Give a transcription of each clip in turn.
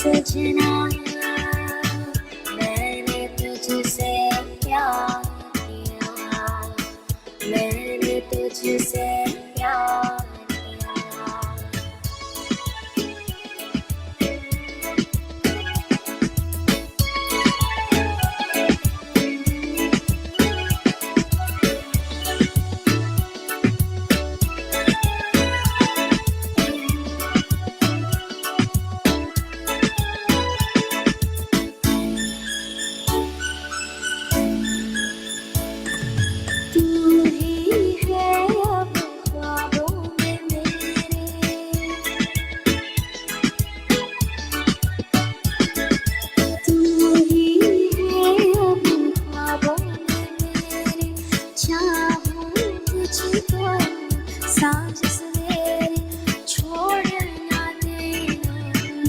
सजना मैंने तुझसे प्यार किया मैंने तुझसे प्यार किया तू ही है अब ख्वाबों में मेरे तू ही है अब ख्वाबों में मेरे चाहूं तुझको सांझ सवेरे छोड़ ना देना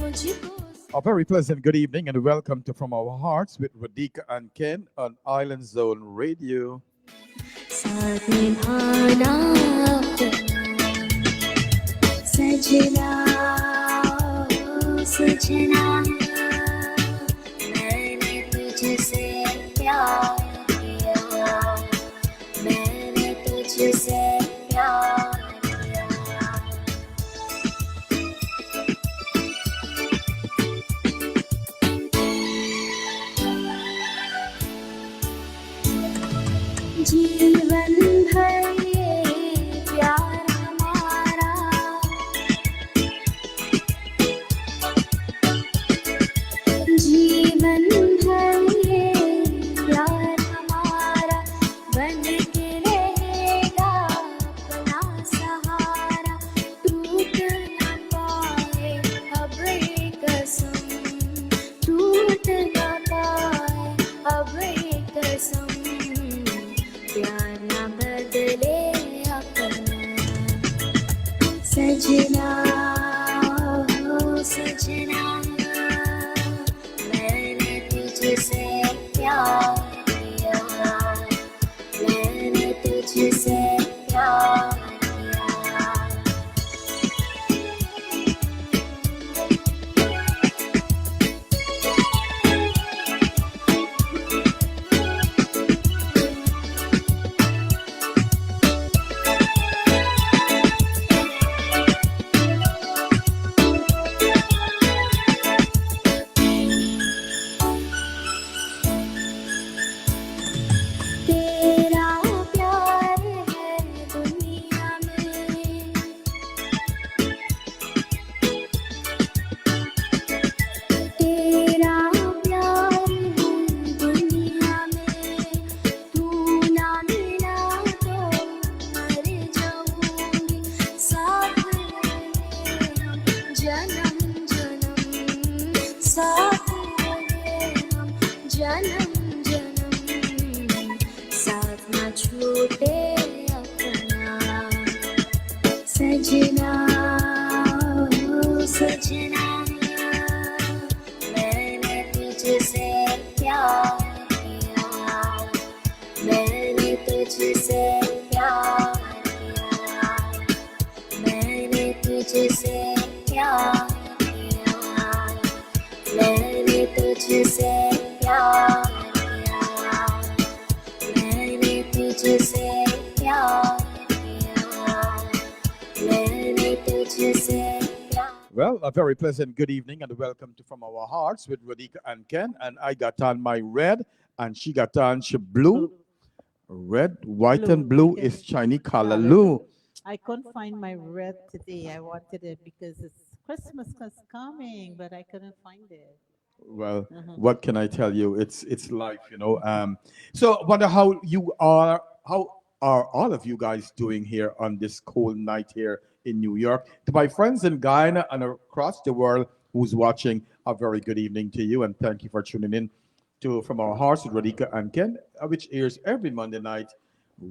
मुझको A very pleasant good evening and welcome to From Our Hearts with Radhika and Ken on Island Zone Radio. साथ निभाना अपना सजना ओ सजना मैंने तुझसे प्यार किया मैंने तुझसे प्यार किया जीवन भर ये प्यार हमारा जीवन भर ये प्यार हमारा बन के रहेगा अपना सहारा टूट न पाए अब ये कसम टूट न पाए अब ये कसम प्यार न बदले अपना सजना ओ सजना मैंने तुझसे प्यार किया मैंने तुझसे प्यार किया तेरा प्यार है दुनिया में तेरा प्यार है दुनिया में तू ना मिला तो मर जाऊंगी साथ रहे हम जन्म जन्म साथ रहे हम जन्म जन्म साथ न छूटे अपना सजना ओ सजना मैंने तुझसे प्यार किया मैंने तुझसे प्यार किया मैंने तुझसे प्यार किया मैंने तुझसे प्यार किया मैंने तुझसे प्यार किया मैंने तुझसे प्यार Well, a very pleasant good evening and welcome to From Our Hearts with Radhika and Ken. And I got on my red and she got on she blue. Red, white, Blue, and blue because is Chinese color. color. Lou. I couldn't find my red today. I wanted it because it's Christmas is coming, but I couldn't find it. Well, Uh-huh. what can I tell you? It's life, you know. So I wonder how you are. How are all of you guys doing here on this cold night here in New York? To my friends in Guyana and across the world who's watching, a very good evening to you, and thank you for tuning in to From Our Hearts with Radhika and Ken, which airs every Monday night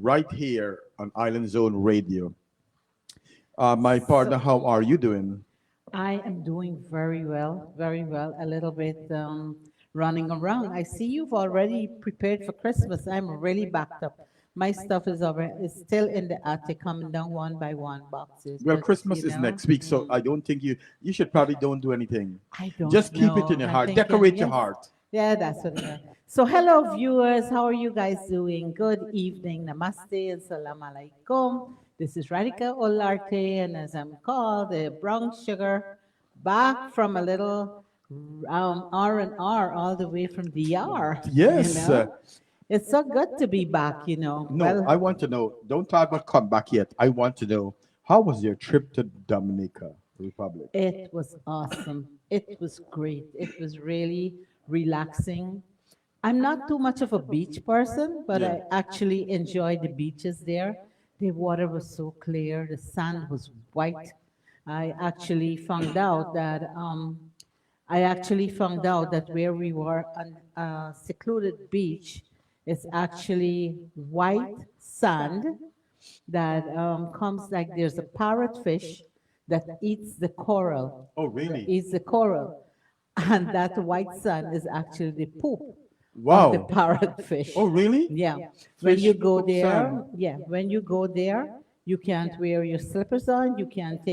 right here on Island Zone Radio. My partner, So how are you doing? I am doing very well, very well. A little bit running around. I see you've already prepared for Christmas. I'm really backed up. My stuff is still in the attic, coming down one by one boxes. Well, But Christmas is next week, so I don't think you should probably don't do anything. I don't Just keep it in know. your I'm heart. thinking, Decorate your yes. heart. Yeah, that's what it is. So, hello, viewers. How are you guys doing? Good evening. Namaste and salam alaikum. This is Radhika Olarte, and as I'm called, the brown sugar, back from a little R&R all the way from DR, you Yes. know? It's so good to be back, you know. No, I Well, want to know. Don't talk about come back yet. I want to know how was your trip to Dominica Republic? it was awesome. It was great. It was really relaxing. I'm not too much of a beach person, but Yeah. I actually enjoy the beaches there. The water was so clear, the sand was white. I actually found out that where we were on a secluded beach is actually white sand that comes like there's a parrotfish that eats the coral, Oh, that really? eats the coral, and that white sand is actually the poop of the Wow. parrotfish. Oh, really? Yeah. When Fish you go poop there, sand. yeah, when you go there, you can't wear your slippers on. You can't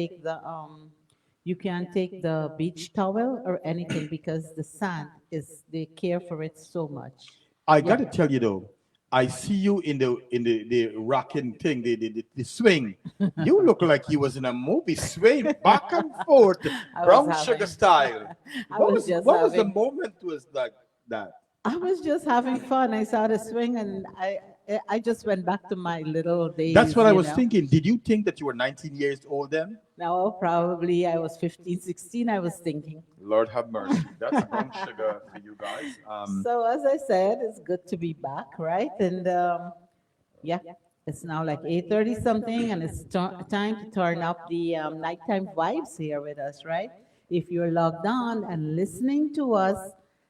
take the beach towel or anything because the sand is they care for it so much. I Yeah. got to tell you though, I see you in the rocking thing, the swing. You look like you was in a movie, swaying back and forth, I was brown sugar having, style. I was just What was the having moment was like that? I was just having fun. I saw the swing and I just went back to my little That's days, what I you was know. thinking. Did you think that you were 19 years old then? Now probably I was 15, 16. I was thinking. Lord have mercy. That's brown sugar for you guys. So as I said, it's good to be back, right? And yeah, it's now like 8:30 something, and it's time to turn up the nighttime vibes here with us, right? If you're logged on and listening to us,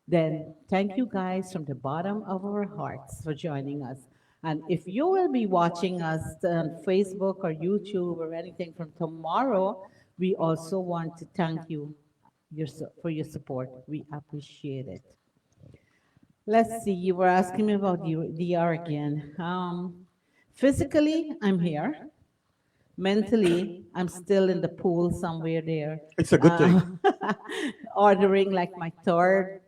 then thank you guys from the bottom of our hearts for joining us. And if you will be watching us on Facebook or YouTube or anything from tomorrow, we also want to thank you for your support. We appreciate it. Let's see, you were asking me about DR again. Physically, I'm here. Mentally, I'm still in the pool somewhere there, It's a good thing. ordering like my third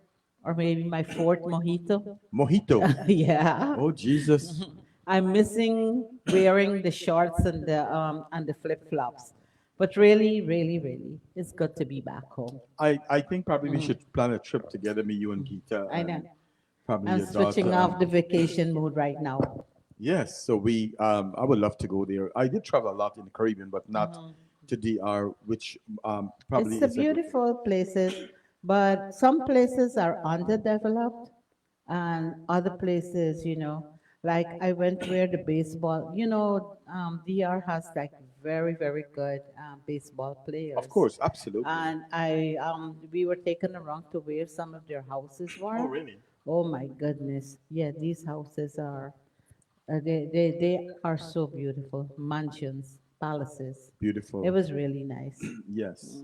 or maybe my fourth mojito. Mojito. Yeah. Oh Jesus. I'm missing wearing the shorts and the flip flops. But really, really, really, it's good to be back home. I think probably we should plan a trip together, me, you, and Gita, I know. and probably I'm your daughter. switching off the vacation mode right now. Yes, so I would love to go there. I did travel a lot in the Caribbean, but not to DR, which probably It's a is a good. beautiful places, but some places are underdeveloped, and other places, like I went where the baseball, DR has like very, very good baseball Of players. course, absolutely. And we were taken around to where some of their houses Oh, were. really? Oh my goodness. Yeah, these houses are, they are so beautiful. Mansions, palaces. It Beautiful. was really nice. Yes.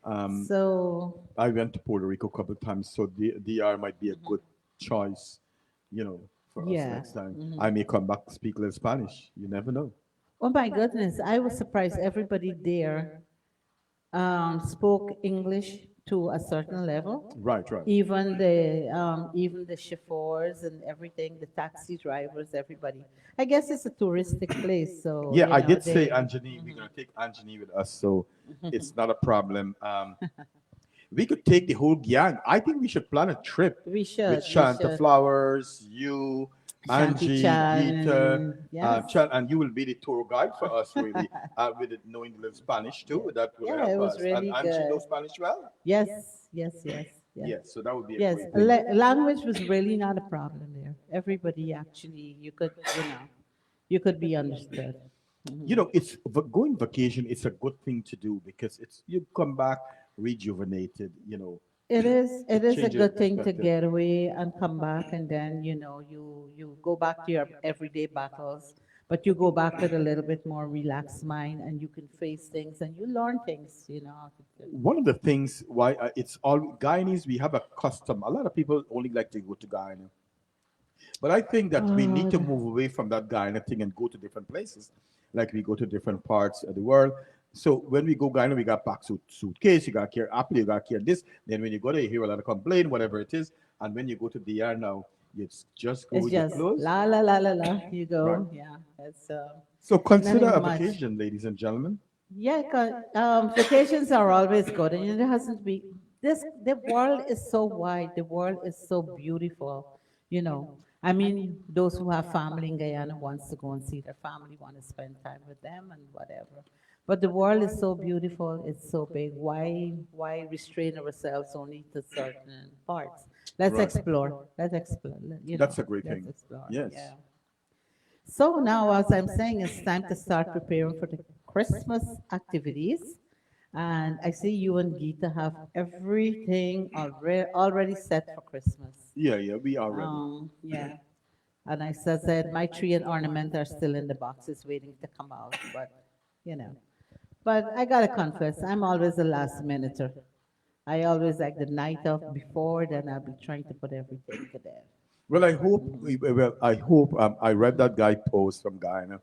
Um, So, I went to Puerto Rico a couple of times, so DR might be a good choice, for us yeah. next time. Mhm. I may come back to speak a little Spanish. You never know. Oh my goodness, I was surprised everybody there spoke English to a certain level. Right, right. Even the chauffeurs and everything, the taxi drivers, everybody. I guess it's a touristic place, so Yeah, I did say they. Anjani, we're gonna take Anjani with us, so it's not a problem. We could take the whole gang. I think we should plan a trip We with should, we Shanta should. Flowers, you, Shanti Angie, Chan, Gita, and yes. Chan, and you will be the tour guide for us, really, with it, knowing a little Spanish too. That will Yeah, it help was us. And really Angie good. knows Spanish well. Yes, yes, yes, yes. Yes, so that would be a Yes, great thing. language was really not a problem there. Everybody actually, you could be understood. It's going vacation. It's a good thing to do because it's you come back rejuvenated. It is. It It is a changes your good thing to perspective. get away and come back, and then you go back to your everyday battles, but you go back with a little bit more relaxed mind, and you can face things and you learn things. How to do. One of the things why it's all Guyanese, we have a custom. A lot of people only like to go to Guyana. But I think that we need to God. move away from that Guyana thing and go to different places. Like we go to different parts of the world. So when we go Guyana, we got pack suitcase, you got to carry apple, you got to carry this. Then when you go there, you hear a lot of complaint, whatever it is. And when you go to DR now, you just go It's with your just clothes. la la la la la. You Right. go. Yeah. It's So consider nothing a much. vacation, ladies and gentlemen. Yeah, vacations are always good, and it hasn't been this. The world is so wide. The world is so beautiful. You know, I mean, those who have family in Guyana wants to go and see their family, want to spend time with them, and whatever. But the world is so beautiful. It's so big. Why restrain ourselves only to certain parts? Let's Right. explore. Let's explore. That's a great Let's thing. explore. Yes. Yeah. So now, as I'm saying, it's time to start preparing for the Christmas activities. And I see you and Geeta have everything already set for Christmas. Yeah, yeah, we are ready. Yeah. And I said my tree and ornament are still in the boxes waiting to come out, but you know. But I gotta confess, I'm always a last minuter. I always like the night of before, then I'll be trying to put everything to there. Well, I hope. I read that guy post from Guyana,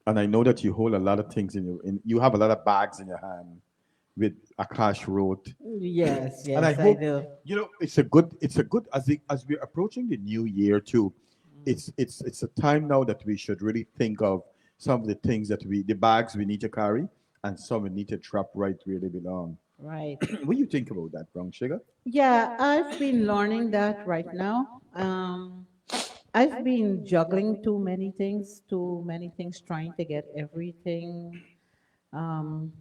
and I know that you hold a lot of things in your. You have a lot of bags in your hand with Akash wrote, Yes, and I yes, I hope do. it's a good. It's a good as we're approaching the new year too. It's a time now that we should really think of some of the things that the bags we need to carry, and some we need to drop right where they belong. Right. What do you think about that, Brown Sugar? Yeah, I've been learning that right now. I've been juggling too many things, trying to get um,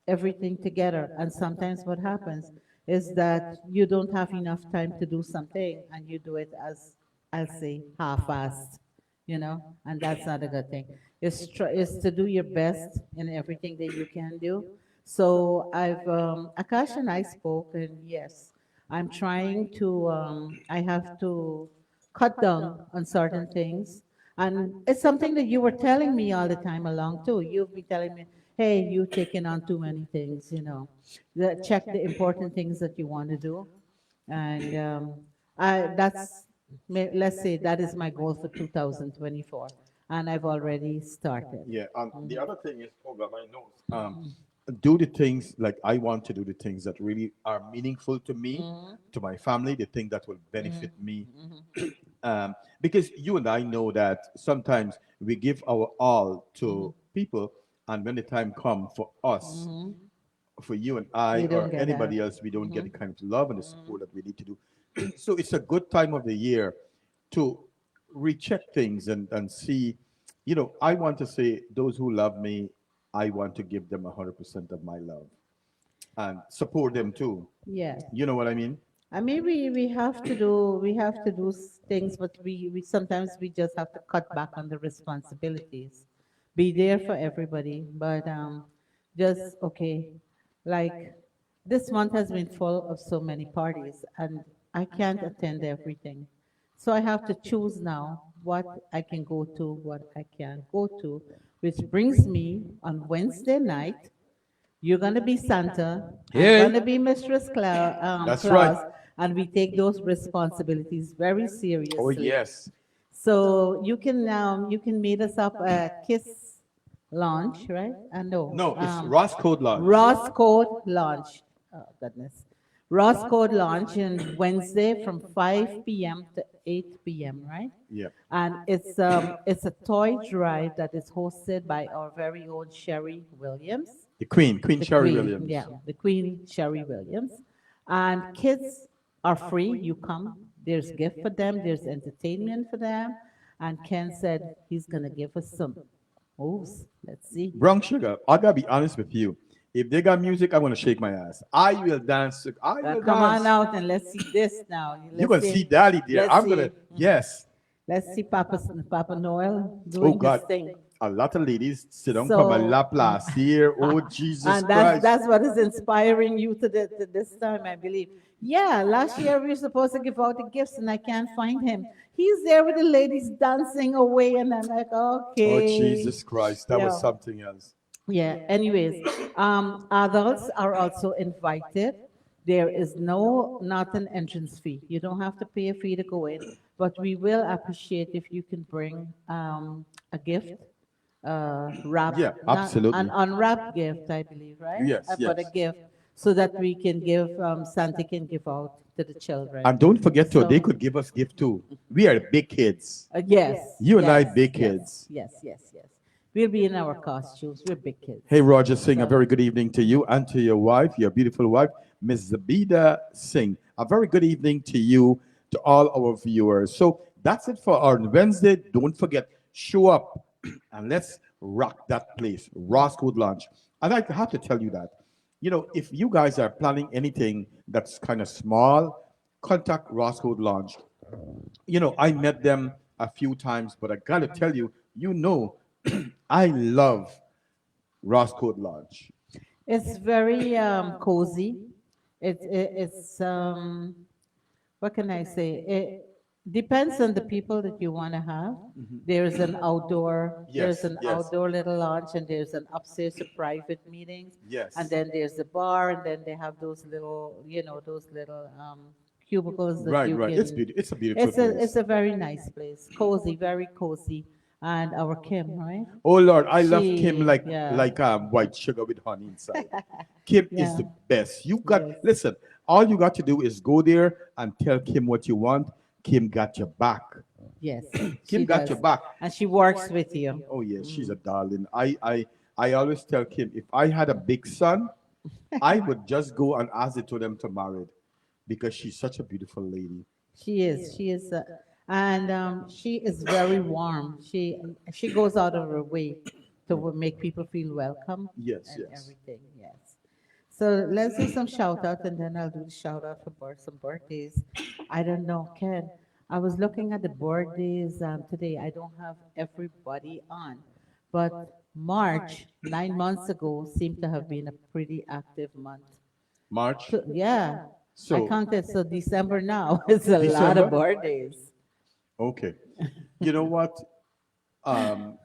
everything together. And sometimes what happens is that you don't have enough time to do something, and you do it as I'll say half-assed, and that's not a good thing. It's to do your best in everything that you can do. So Akash and I spoke, and yes, I'm trying to. I have to cut down on certain things. And it's something that you were telling me all the time along too. You've been telling me, hey, you taking on too many things. Check the important things that you want to do. And let's say that is my goal for 2024. And I've already started. Yeah, and the other thing is, hold on my notes. Do the things like I want to do the things that really are meaningful to me, to my family, the thing that will benefit me. Because you and I know that sometimes we give our all to people, and when the time comes for us, for you and I We don't or get that. anybody else, we don't get the kind of love and the support that we need to do. So it's a good time of the year to recheck things and see. I want to say, those who love me, I want to give them 100% of my love and support them too. Yeah. You know what I mean? I mean, we have to do things, but we sometimes we just have to cut back on the responsibilities. Be there for everybody, but just okay. Like this month has been full of so many parties, and I can't attend everything, so I have to choose now what I can go to, what I can't go to, which brings me on Wednesday night. You're going to be Santa. I'm going Hey, to be Mistress that's right. Claus. And we take those responsibilities very Oh seriously. yes. So you can meet us up at Kiss Launch, right? No, No, it's Ross Code Lodge. Ross Code Launch. Oh goodness, Ross Code Launch on Wednesday from 5 p.m. to 8 p.m. Right? Yeah. And it's a toy drive that is hosted by our very own Sherry Williams, The Queen the Sherry Queen, Williams. yeah, the Queen Sherry Williams. And kids are free. You come. There's gift for them. There's entertainment for them. And Ken said he's gonna give us some moves. Let's see. Brown Sugar, I gotta be honest with you. If they got music, I want to shake my ass. I will dance. I will Come on dance. out and let's see this now. You Let's can see Daddy there. Let's I'm see. gonna. Yes. Let's see Papa Noel Oh doing his God. thing. A lot of ladies sit down So- come my lap last year. Oh Jesus And Christ. that's what is inspiring you to this time, I believe. Yeah, last year we were supposed to give out the gifts and I can't find him. He's there with the ladies dancing away, and I'm like, Oh okay. Jesus Christ. That was Yeah. something else. Yeah. Anyways, adults are also invited. There is not an entrance fee. You don't have to pay a fee to go in. but we will appreciate if you can bring a gift, wrap, Yeah, not an absolutely. unwrapped gift, I believe, right? Yes, But a yes. gift so that we can give, Santa can give out to the children. And don't forget to, they So, could give us gift too. We are big kids. yes, You and I, yes, big yes, kids. yes, yes, yes. We'll be in our costumes. We're big kids. Hey, Roger Singh, a So, very good evening to you and to your wife, your beautiful wife, Miss Zabida Singh. A very good evening to you, to all our viewers. So that's it for our Wednesday. Don't forget, show up and let's rock that place, Roscoe Lounge. And I have to tell you that, if you guys are planning anything that's kind of small, contact Roscoe Lounge. I met them a few times, but I gotta tell you, I love Roscoe Lodge. it's very cozy. It's what can I say? It depends on the people that you want to have. There's Yes, an yes, outdoor little lounge, and there's an upstairs for private meetings, and yes. then there's the bar, and then they have those little, those little cubicles that Right, you right. It's can. beautiful. It's a beautiful It's place. a very nice place, cozy, very cozy, and our Kim, right? Oh Lord, I love Kim She, like yeah, like white sugar with honey inside. Kim is yeah, the best. You got yes. listen. All you got to do is go there and tell Kim what you want. Kim got your back. Yes, Kim she got your does. back. And she works with you. Oh yes, she's a Mhm. darling. I always tell Kim if I had a big son, I would just go and ask it to them to marry it because she's such a beautiful lady. She is. She is. And she is very warm. She goes out of her way to make people feel welcome Yes, and yes. everything. Yes. So let's do some shout out, and then I'll do the shout out for some birthdays. I don't know, Ken. I was looking at the birthdays today. I don't have everybody on, but March, 9 months ago, seemed to have been a pretty active month. March. So, yeah, I So counted. So December now is a lot of December. birthdays. Okay. You know what? Um,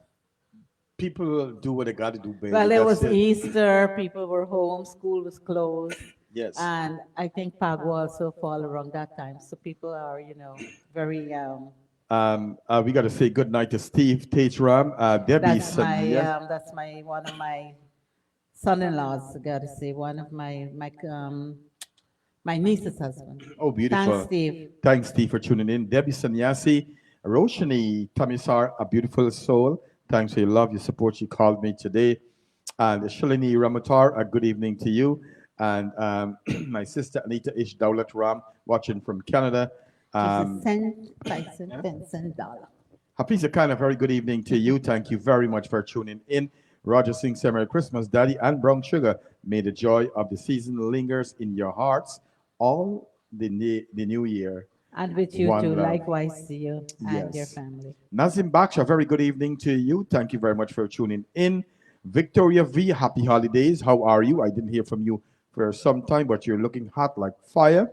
People do what they got to do, baby. Well, it That's was it. Easter. People were home. School was closed, Yes. and I think Pagua also fall around that time. So people are, very. We got to say good night to Steve, Ram, Debbie, Sanya. That's my one of my son-in-laws. I gotta say, one of my niece's husband. Oh, Thanks, beautiful. Steve. Thanks, Steve, for tuning in. Debbie Sanyasi, Roshani Tamisar, a beautiful soul. Thanks for your love, your support. She called me today. And Shalini Ramatar, a good evening to you. And my sister Anita Ish Dowlat Ram, watching from Canada. She's a Um, $10 Hafiza Khan, a very good evening to you. Thank you very much for tuning in. Roger Singh, say Merry Christmas, Daddy, and Brown Sugar. May the joy of the season lingers in your hearts all the new year. And with you One too, love. likewise to you and your Yes. family. Nazim Baksha, very good evening to you. Thank you very much for tuning in. Victoria V, happy holidays. How are you? I didn't hear from you for some time, but you're looking hot like fire.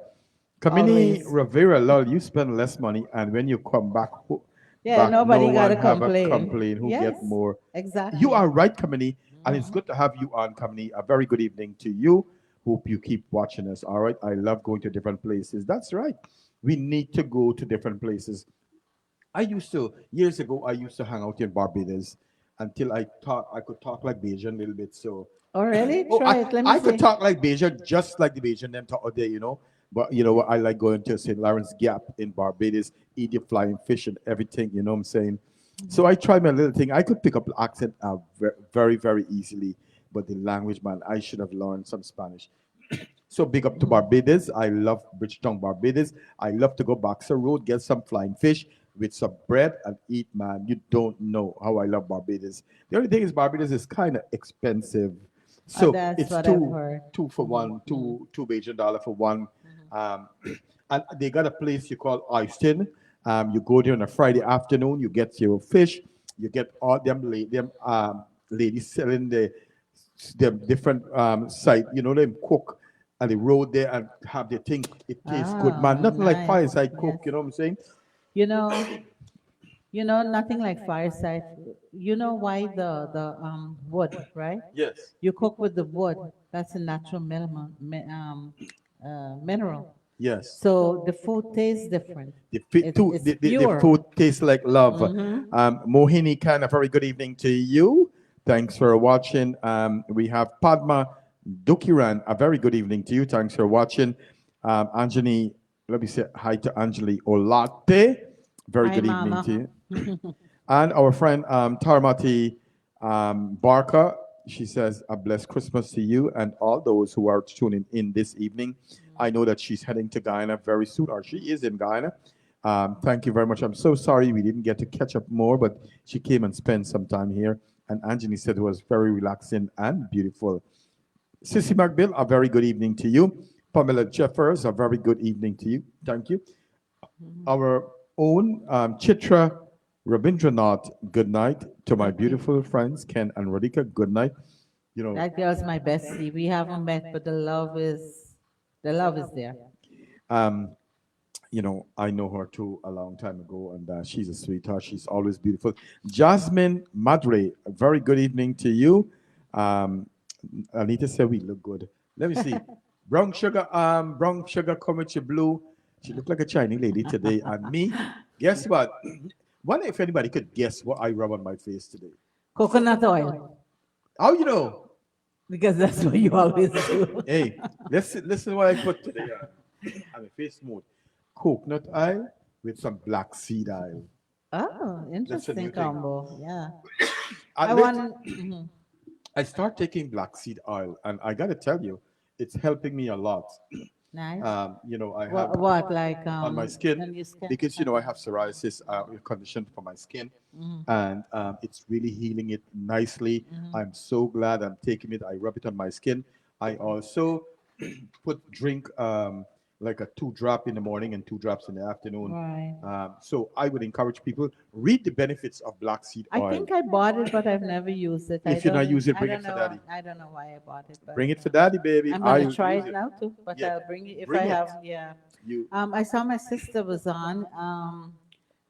Kamini Always. Rivera, lol, you spend less money, and when you come back, Yeah, no nobody got one to have a complain. complaint who Yes, get more. You exactly. are right, Kamini, and it's Mhm. good to have you on, Kamini. A very good evening to you. Hope you keep watching us. All right, I love going to different places. That's right. We need to go to different places. I used to years ago. I used to hang out in Barbados until I thought I could talk like Bajan a little bit. So Oh, really? oh, Try it. Let me I could see. talk like Bajan, just like the Bajan them talk all day. But you know what? I like going to St. Lawrence Gap in Barbados, eating flying fish and everything. You know what I'm saying? So I tried my little thing. I could pick up the accent very, very easily. But the language, man, I should have learned some Spanish. So big up to Barbados. I love Bridgetown, Barbados. I love to go Boxer Road, get some flying fish with some bread and eat, man. You don't know how I love Barbados. The only thing is Barbados is kind of expensive. So That's it's what I've two heard. two for one, two Bajan dollar for one. Um, and they got a place you call Oyston. You go there on a Friday afternoon, you get your fish, you get all them ladies selling the different site, them cook and they road there and have their thing. It tastes good, man. Ah, Nothing like nice. fireside Yes. cook, you know what I'm saying? You know, nothing like fireside. You know why the wood, right? Yes. You cook with the wood. That's a natural mineral. Yes. So the food tastes different. It's The pure. food tastes like love. Mm-hmm. Mohini Khan, a very good evening to you. Thanks for watching. We have Padma Dukiran, a very good evening to you. Thanks for watching. Anjani, let me say hi to Anjali Olate. Very Hi, good evening to Mama. you. And our friend Taramati Barker, she says, a blessed Christmas to you and all those who are tuning in this evening. I know that she's heading to Guyana very soon, or she is in Guyana. Thank you very much. I'm so sorry we didn't get to catch up more, but she came and spent some time here. And Anjani said it was very relaxing and beautiful. Sissy McBill, a very good evening to you. Pamela Jeffers, a very good evening to you. Thank you. Our own Chitra Rabindranath, good night. To my Thank you. beautiful friends, Ken and Radhika, good night. You know, That girl's my bestie. We haven't met, but the love is there. um, I know her too a long time ago, and she's a sweetheart. She's always beautiful. Jasmine Madre, a very good evening to you. Um, Anita said we look good. Let me see. Brown sugar, come with your blue. She looked like a Chinese lady today. And me, guess what? Wonder if anybody could guess what I rub on my face today. Coconut oil, How you know? because that's what you always do. Hey, listen what I put today on my face smooth. Coconut oil with some black seed oil. Oh, That's a new interesting thing. combo. Yeah. I, I lit- want. Mhm. I start taking black seed oil, and I gotta tell you, it's helping me a lot. Nice. I have What like on my skin on your skin? because I have psoriasis condition for my skin, and it's really healing it nicely. I'm so glad I'm taking it. I rub it on my skin. I also drink like a 2 drop in the morning and 2 drops in the afternoon. Right. So I would encourage people read the benefits of black seed I oil. think I bought it, but I've never used it. If you're not using it, bring it for daddy. I don't know why I bought it, but Bring it for daddy, baby. I'm I gonna will try use it it. now too. But Yeah, I'll bring it if I bring it. have. Yeah. You I saw my sister was on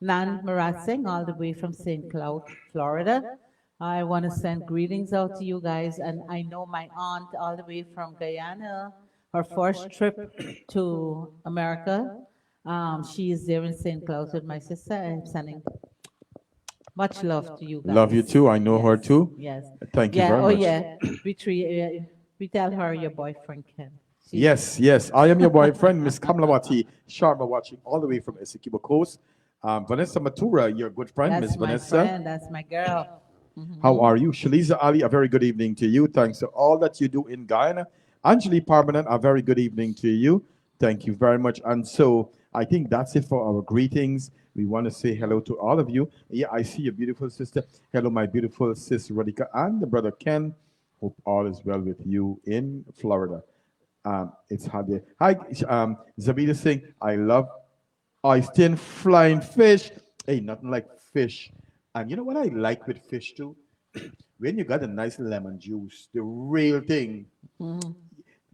Nan Maratsing all the way from St. Cloud, Florida. I want to send greetings out to you guys, and I know my aunt all the way from Guyana, her first trip to America. She is there in St. Cloud with my sister. I'm sending much love to you love you guys. too. I know her Yes, too. yes. Thank you Yeah, very oh much. yeah. We tell her your boyfriend Ken. Yes, yes. I am your boyfriend, Miss Kamlawati Sharma, watching all the way from Essequibo Coast. Vanessa Matura, your good friend, Miss That's my Vanessa. friend. That's my girl. How are you? Shaliza Ali, a very good evening to you. Thanks to all that you do in Guyana. Anjali Parmanan, a very good evening to you. Thank you very much. And so I think that's it for our greetings. We want to say hello to all of you. Yeah, I see your beautiful sister. Hello, my beautiful sis Radhika and the brother Ken. Hope all is well with you in Florida. It's hard there. Hi, Zabita Singh. I love oyster flying fish. Hey, nothing like fish. And you know what I like with fish too? When you got a nice lemon juice, the real thing.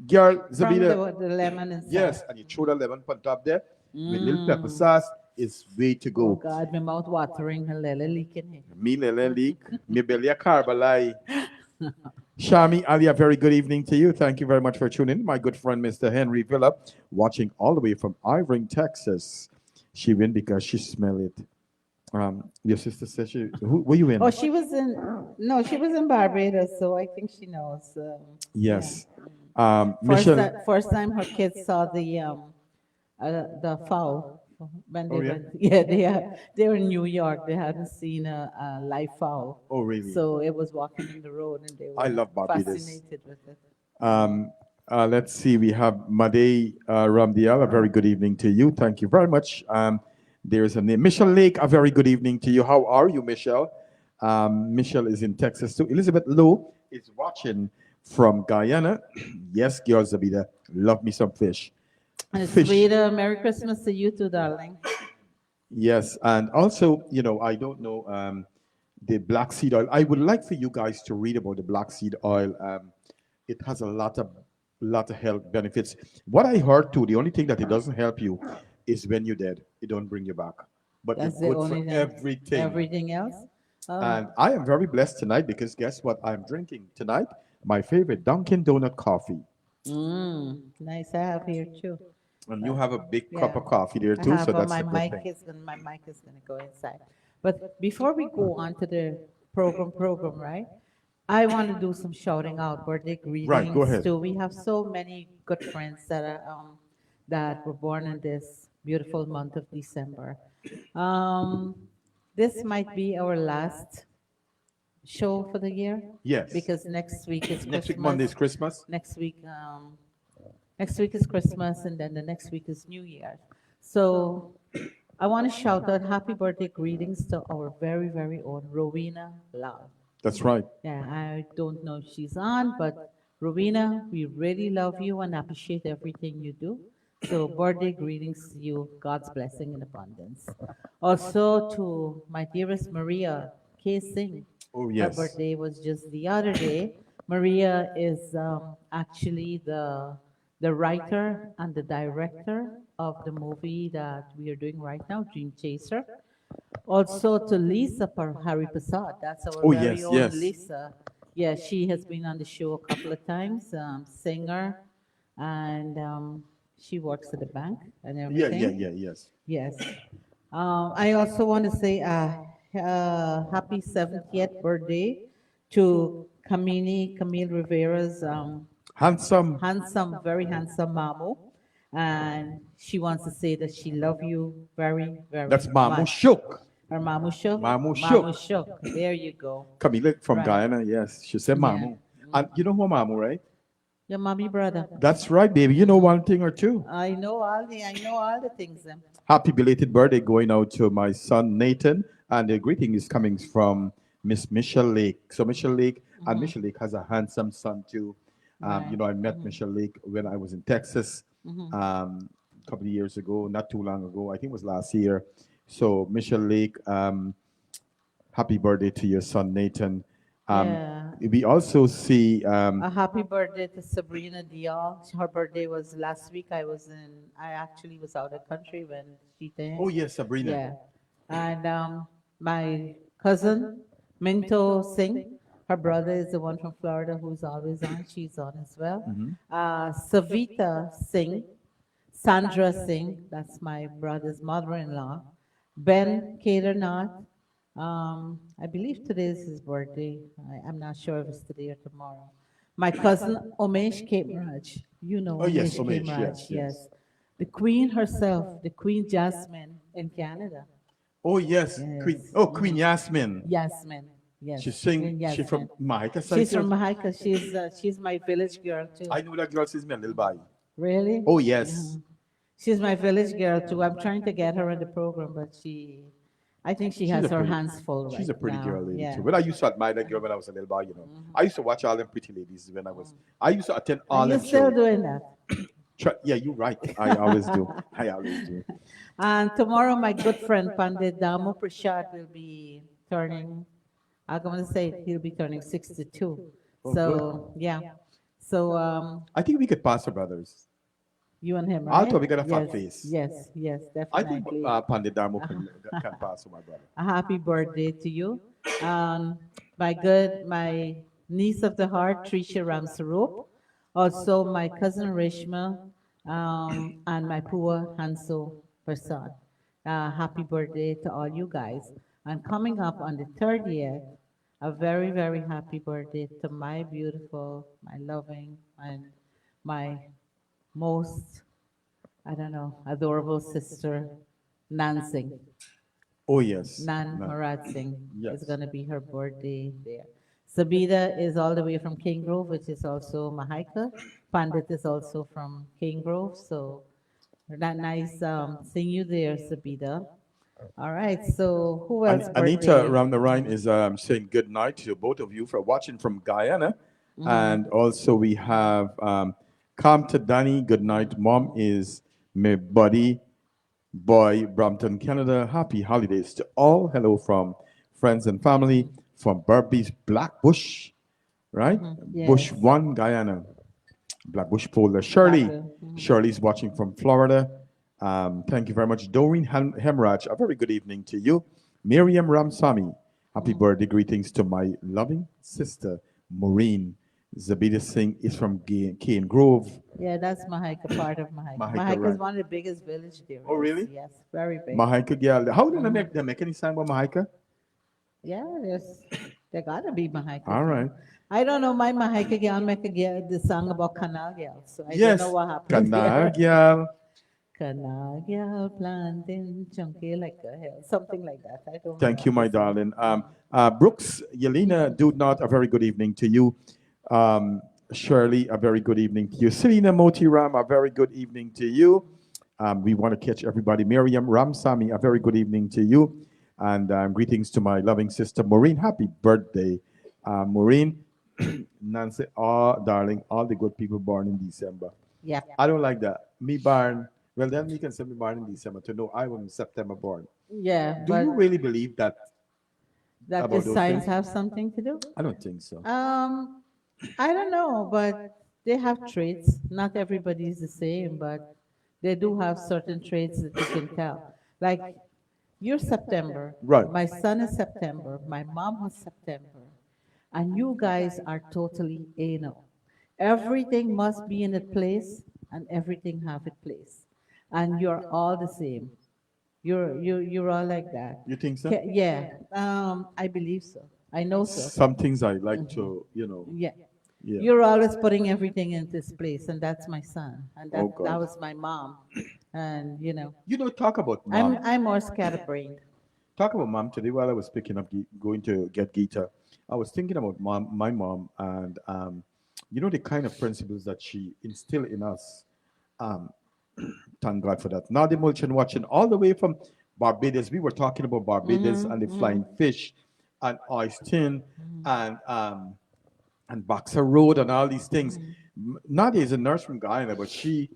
Girl, From Zabita, the lemon inside. yes, and you throw the lemon on top there with little pepper sauce, it's way to Oh go. God, my mouth watering, her lily leaking here. Me lele leak, me belly a carbalai. Shami Ali, a very good evening to you. Thank you very much for tuning in. My good friend, Mr. Henry Villa, watching all the way from Irving, Texas. She win because she smell it. Your sister said who were you in? Oh, she was in, no, she was in Barbados, so I think she knows. Yeah. Yes. Michelle. First time her kids saw the fowl when they Oh, yeah? went. Yeah, they were in New York. They hadn't seen a live fowl. Oh, really? So it was walking in the road, and they I were love Barbados. fascinated with it. Let's see. We have Madej Ramdial. A very good evening to you. Thank you very much. There's a name, Michelle Lake. A very good evening to you. How are you, Michelle? Michelle is in Texas too. Elizabeth Lowe is watching from Guyana. Yes, girls, Zabida. Love me some fish. And Fish. sweet Merry Christmas to you too, darling. Yes, and also, I don't know the black seed oil. I would like for you guys to read about the black seed oil. It has a lot of health benefits. What I heard too, the only thing that it doesn't help you is when you're dead. It don't bring you back. But That's it's the good only for thing. everything. Everything else? Oh, And I am very blessed tonight because guess what I'm drinking tonight? My favorite Dunkin' Donut coffee. nice. I have here too. And you But have a big cup yeah, of coffee there I too, so have that's a good thing. my mic is gonna go inside. But before we go on to the program, right? I want to do some shouting out, birthday Right, go greetings ahead. too. We have so many good friends that were born in this beautiful month of December. Um, this might be our last show for the year Yes. because next week is Next week, Monday Christmas. is Christmas. Next week, next week is Christmas, and then the next week is New Year. So I want to shout out happy birthday greetings to our very own Rowena Love. That's right. Yeah, I don't know if she's on, but Rowena, we really love you and appreciate everything you do. So birthday greetings to you, God's blessing in abundance. Also to my dearest Maria K. Singh. Oh, Her yes. birthday was just the other day. Maria is actually the writer and the director of the movie that we are doing right now, Dream Chaser. Also to Lisa Hari Prasad, that's our Oh, very yes, own yes. Lisa. Yeah, she has been on the show a couple of times, singer, and she works at the bank and Yeah, yeah, everything. yeah, yes. Yes. I also want to say happy 70th birthday to Camille Rivera's Handsome. very handsome Mamu. And she wants to say that she love you very That's Mamu much. Shook. Her Mamu Shook? Mamu Mamu Shook. Shook. There you go. Camille from Right. Guyana, yes. She said Yeah. Mamu. And you know who Mamu, right? Your mommy brother. That's right, baby. You know one thing or two. I know all the things. Happy belated birthday going out to my son Nathan. And the greeting is coming from Miss Michelle Lake. So Michelle Lake, and Michelle Lake has a handsome son too. Right. I met Michelle Lake when I was in Texas Mhm. a couple of years ago, not too long ago. I think it was last year. So Michelle Lake, happy birthday to your son Nathan. Yeah. We also see A happy birthday to Sabrina Dial. Her birthday was last week. I actually was out of country when she did. oh yes, Sabrina. Yeah. And my cousin, Minto Singh, her brother is the one from Florida who's always on. She's on as well. Savita Singh, Sandra Singh, that's my brother's mother-in-law. Ben Kedarnath, I believe today is his birthday. I'm not sure if it's today or tomorrow. My cousin Omesh Kemaraj. You know Oh yes, Omesh Umesh, Kemaraj, yes, yes. The Queen herself, the Queen Jasmine in Canada. Oh yes, Queen. Yes. Oh, Queen Yasmin. Yasmin, She yes. sing. Queen She from Yasmin. Mahika side She's from too? Mahika. She's my village girl too. I know that girl says me a little bit. Really? Oh yes, She's my village girl too. I'm trying to get her in the program, but I think she has her hands full she's right a pretty now. girl lady Yeah. too. But I used to admire that girl when I was a little boy. I used to watch all them pretty ladies when I was. I used to attend Are all you them still shows. doing that? Yeah, you're right. I always do. I always do. And tomorrow, my good friend Pandit Damo Prashad will be turning. I'm going to say he'll be turning 62. Oh, So yeah. So I think we could pass our brothers. you and him, I'll right? tell we got a fat Yes, face. yes, I think definitely. Pandit Dharma can pass for my brother. A happy birthday to you. My niece of the heart, Trisha Ramsarup. Also, my cousin Rishma, and my poor Hanso Prasad. Happy birthday to all you guys. And coming up on the 30th, a very happy birthday to my beautiful, my loving, and my most, I don't know, adorable sister, Nansing. Oh yes. Nan No. Marat Singh Yes. is going to be her birthday there. Sabida is all the way from King Grove, which is also Mahaika. Pandit is also from King Grove, so that nice seeing you there, Sabida. All right, so who else Anita birthday? Ramnarayan is saying good night to both of you for watching from Guyana. And also we have Kamta Danny, good night. Mom is my buddy boy, Brampton, Canada. Happy holidays to all. Hello from friends and family from Burpee's Black Bush, right? Bush Yes. 1, Guyana. Black Bush Polder. Shirley. Shirley's watching from Florida. Thank you very much. Doreen Hemraj, a very good evening to you. Miriam Ramsamy, happy birthday greetings to my loving sister, Maureen. Zabita Singh is from Cane Grove. Yeah, that's Mahika, part of Mahika. Mahika, Mahika is right. one of the biggest village there Oh, is. really? Yes, very big. Mahika girl. How do they make any song about Mahika? Yeah, there gotta be Mahika All girl. right. I don't know my Mahika girl make a girl the song about Canal girl, so I don't know Yes. what happened Kana there. girl. Canal girl planting chunky like a hell, something like that. I don't Thank you, remember my the song. darling. Brooks, Yelena, do not a very good evening to you. Um, Shirley, a very good evening to you. Selena Motiram, a very good evening to you. We want to catch everybody. Miriam Ramsami, a very good evening to you. And greetings to my loving sister, Maureen. Happy birthday, Maureen. Nancy, darling, all the good people born in December. Yeah, I don't like that. Me born, well, then you can say me born in December to know I was in September born. yeah, Do but you really believe that that the about those signs things? have something to do. I don't think so. I don't know, but they have traits. Not everybody is the same, but they do have certain traits that you can tell. Like you're September, Right. my son is September, my mom was September, and you guys are totally anal. Everything must be in its place, and everything have its place, and you're all the same. You're all like that. You think so? Yeah, I believe so. I know so. Some things I like Mhm. to, Yeah. yeah. You're always putting everything in this place, and that's my son, and Oh that God. was my mom, and Talk about I'm mom. I'm more scatterbrained. Talk about mom today while I was picking up, going to get Gita. I was thinking about my mom, and the kind of principles that she instilled in us. Um, Thank God for that. Nadia Mulchin watching all the way from Barbados. We were talking about Barbados and the flying fish and Oyston and Boxer Road and all these things. Nadia is a nurse from Guyana, but she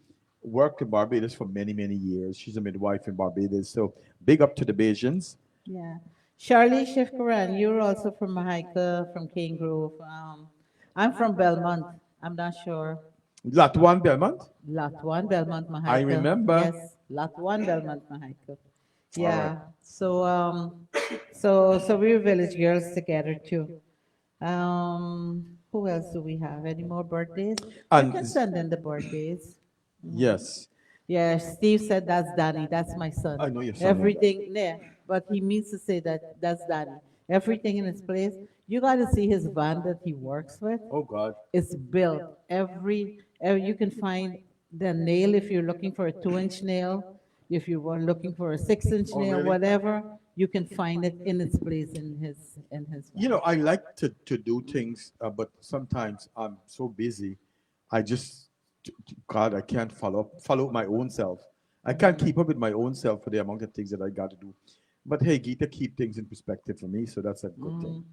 worked in Barbados for many, many years. She's a midwife in Barbados. So big up to the Bajans. Yeah, Charlie Shifkaran, you're also from Mahika, from Cane Grove. I'm from Belmont. I'm not sure. Latwan Belmont. Lot 1, Belmont, I Mahika. remember. Yes, Lot 1, Belmont, Mahika. All right. Yeah. So we're village girls together too. Who else do we have? Any more birthdays? You And can send in the birthdays. yes, Yeah, Steve said that's Danny. That's my son. I know your son. Everything, yeah, but he means to say that that's Danny. Everything in its place. You got to see his van that he works with. Oh God. It's built. You can find the nail if you're looking for a 2-inch nail. If you were looking for a 6-inch Oh nail, really? whatever, you can find it in its place in his van. I like to do things, but sometimes I'm so busy. I just, God, I can't follow my own self. I can't keep up with my own self for the amount of things that I got to do. But hey, Gita keep things in perspective for me, so that's a good thing.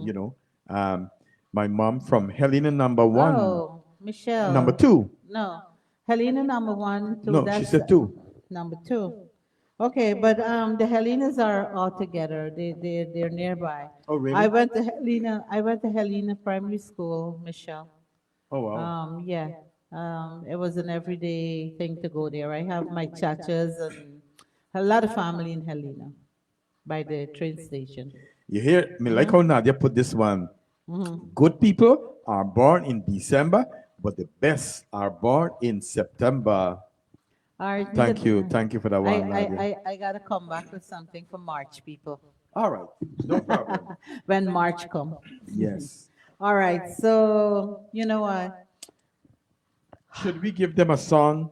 You know, um, my mom from Helena number one, Oh, number Michelle. two. No, Helena number 1, 2. No, she That's said two. number 2. Okay, but the Helenas are all together. They're nearby. Oh really? I went to Helena Primary School, Michelle. Oh wow. Yeah. It was an everyday thing to go there. I have my chachas and a lot of family in Helena by the train station. You hear me like Mm-hmm. how Nadia put this one. Mm-hmm. Good people are born in December, but the best are born in September. All right, Thank you for that one, Nadia. I gotta come back with something for March, people. All right, no problem. When March come. Yes. All right, so you know what? Should we give them a song,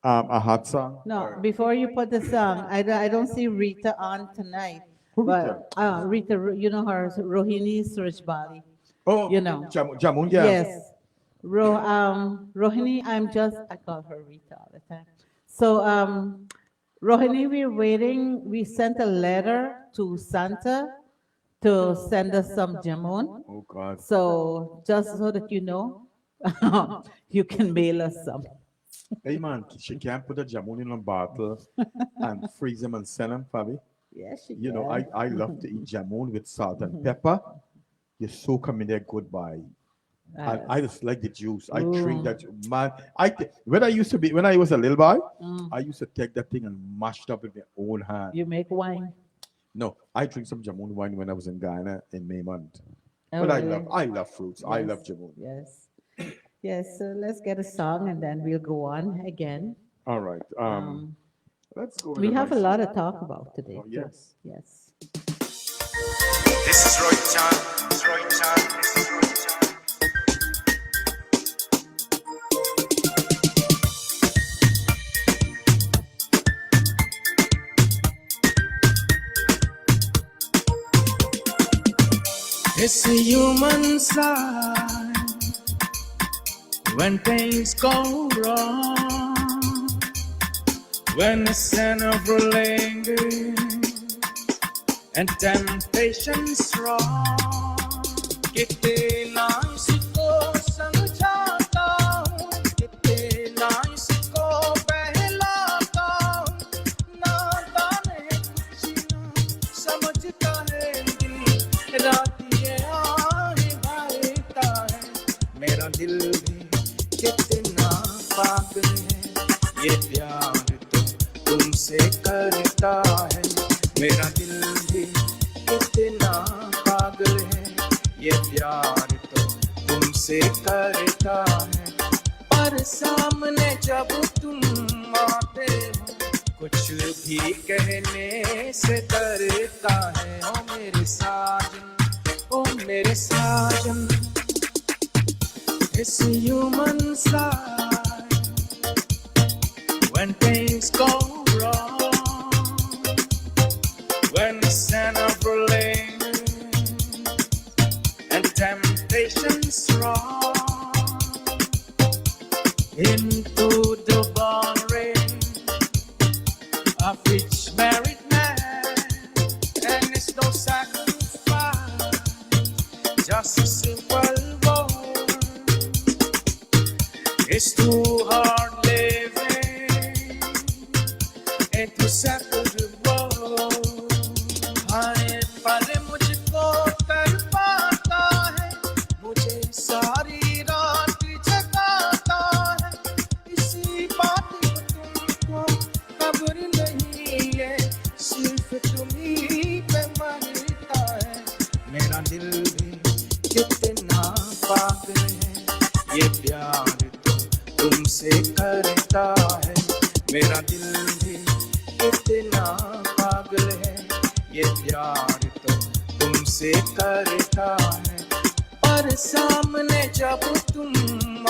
a hot song? No, before you put the song, I don't see Rita on tonight. Who Rita? But Rita, you know her, Rohini Surajbali. Oh, You know. Jamun, yeah. Yes. Rohini, I call her Rita all the time. So, Rohini, we're waiting. We sent a letter to Santa to send us some jamun. Oh God. So, just so that you know, you can mail us some. Hey man, she can't put a jamun in a bottle and freeze them and send them, Fabi. Yes, she You know, can. I love to eat jamun with salt and pepper. You soak them in there goodbye. And I just like the juice. I drink that, man. When I was a little boy, I used to take that thing and mash it up with my own hand. You make wine. No, I drink some jamun wine when I was in Guyana in May month. Oh, But really? I love fruits. I love Yes, jamun. yes, yes. So let's get a song and then we'll go on again. All right. Um, Let's go with we a have a nice. lot to talk about today, Oh too. yes. Yes. This is Roy Chan. This is Roy Chan. This is Roy Chan. It's a human side when things go wrong, when the sin of lingers and temptation strong. कितना इसको समझाता हूँ, कितना इसको बहलाता हूँ, नादान है कुछ ना समझता है दिल, रात ये आहे भाईता है, मेरा दिल भी कितना पागल है, ये प्यार तो तुमसे करता है, मेरा दिल भी कितना पागल है, ये प्यार तो तुमसे करता है, पर सामने जब तुम आते हो, कुछ भी कहने से डरता है, ओ मेरे साजन, ओ मेरे साजन. It's a human side when things go wrong, when the sin of lingers and temptation strong, into the barn of each married man, and it's no sacrifice, just a simple word. It's too hard living and to settle the world. हाय पर मुझको तड़पाता है, मुझे सारी रात जगाता है, इसी बात को तुमको खबर नहीं है, सिर्फ तुम्हीं पे मरता है, मेरा दिल भी कितना पागल है, ये प्यार तो तुमसे करता है, मेरा दिल भी कितना पागल है, ये प्यार तो तुमसे करता है, पर सामने जब तुम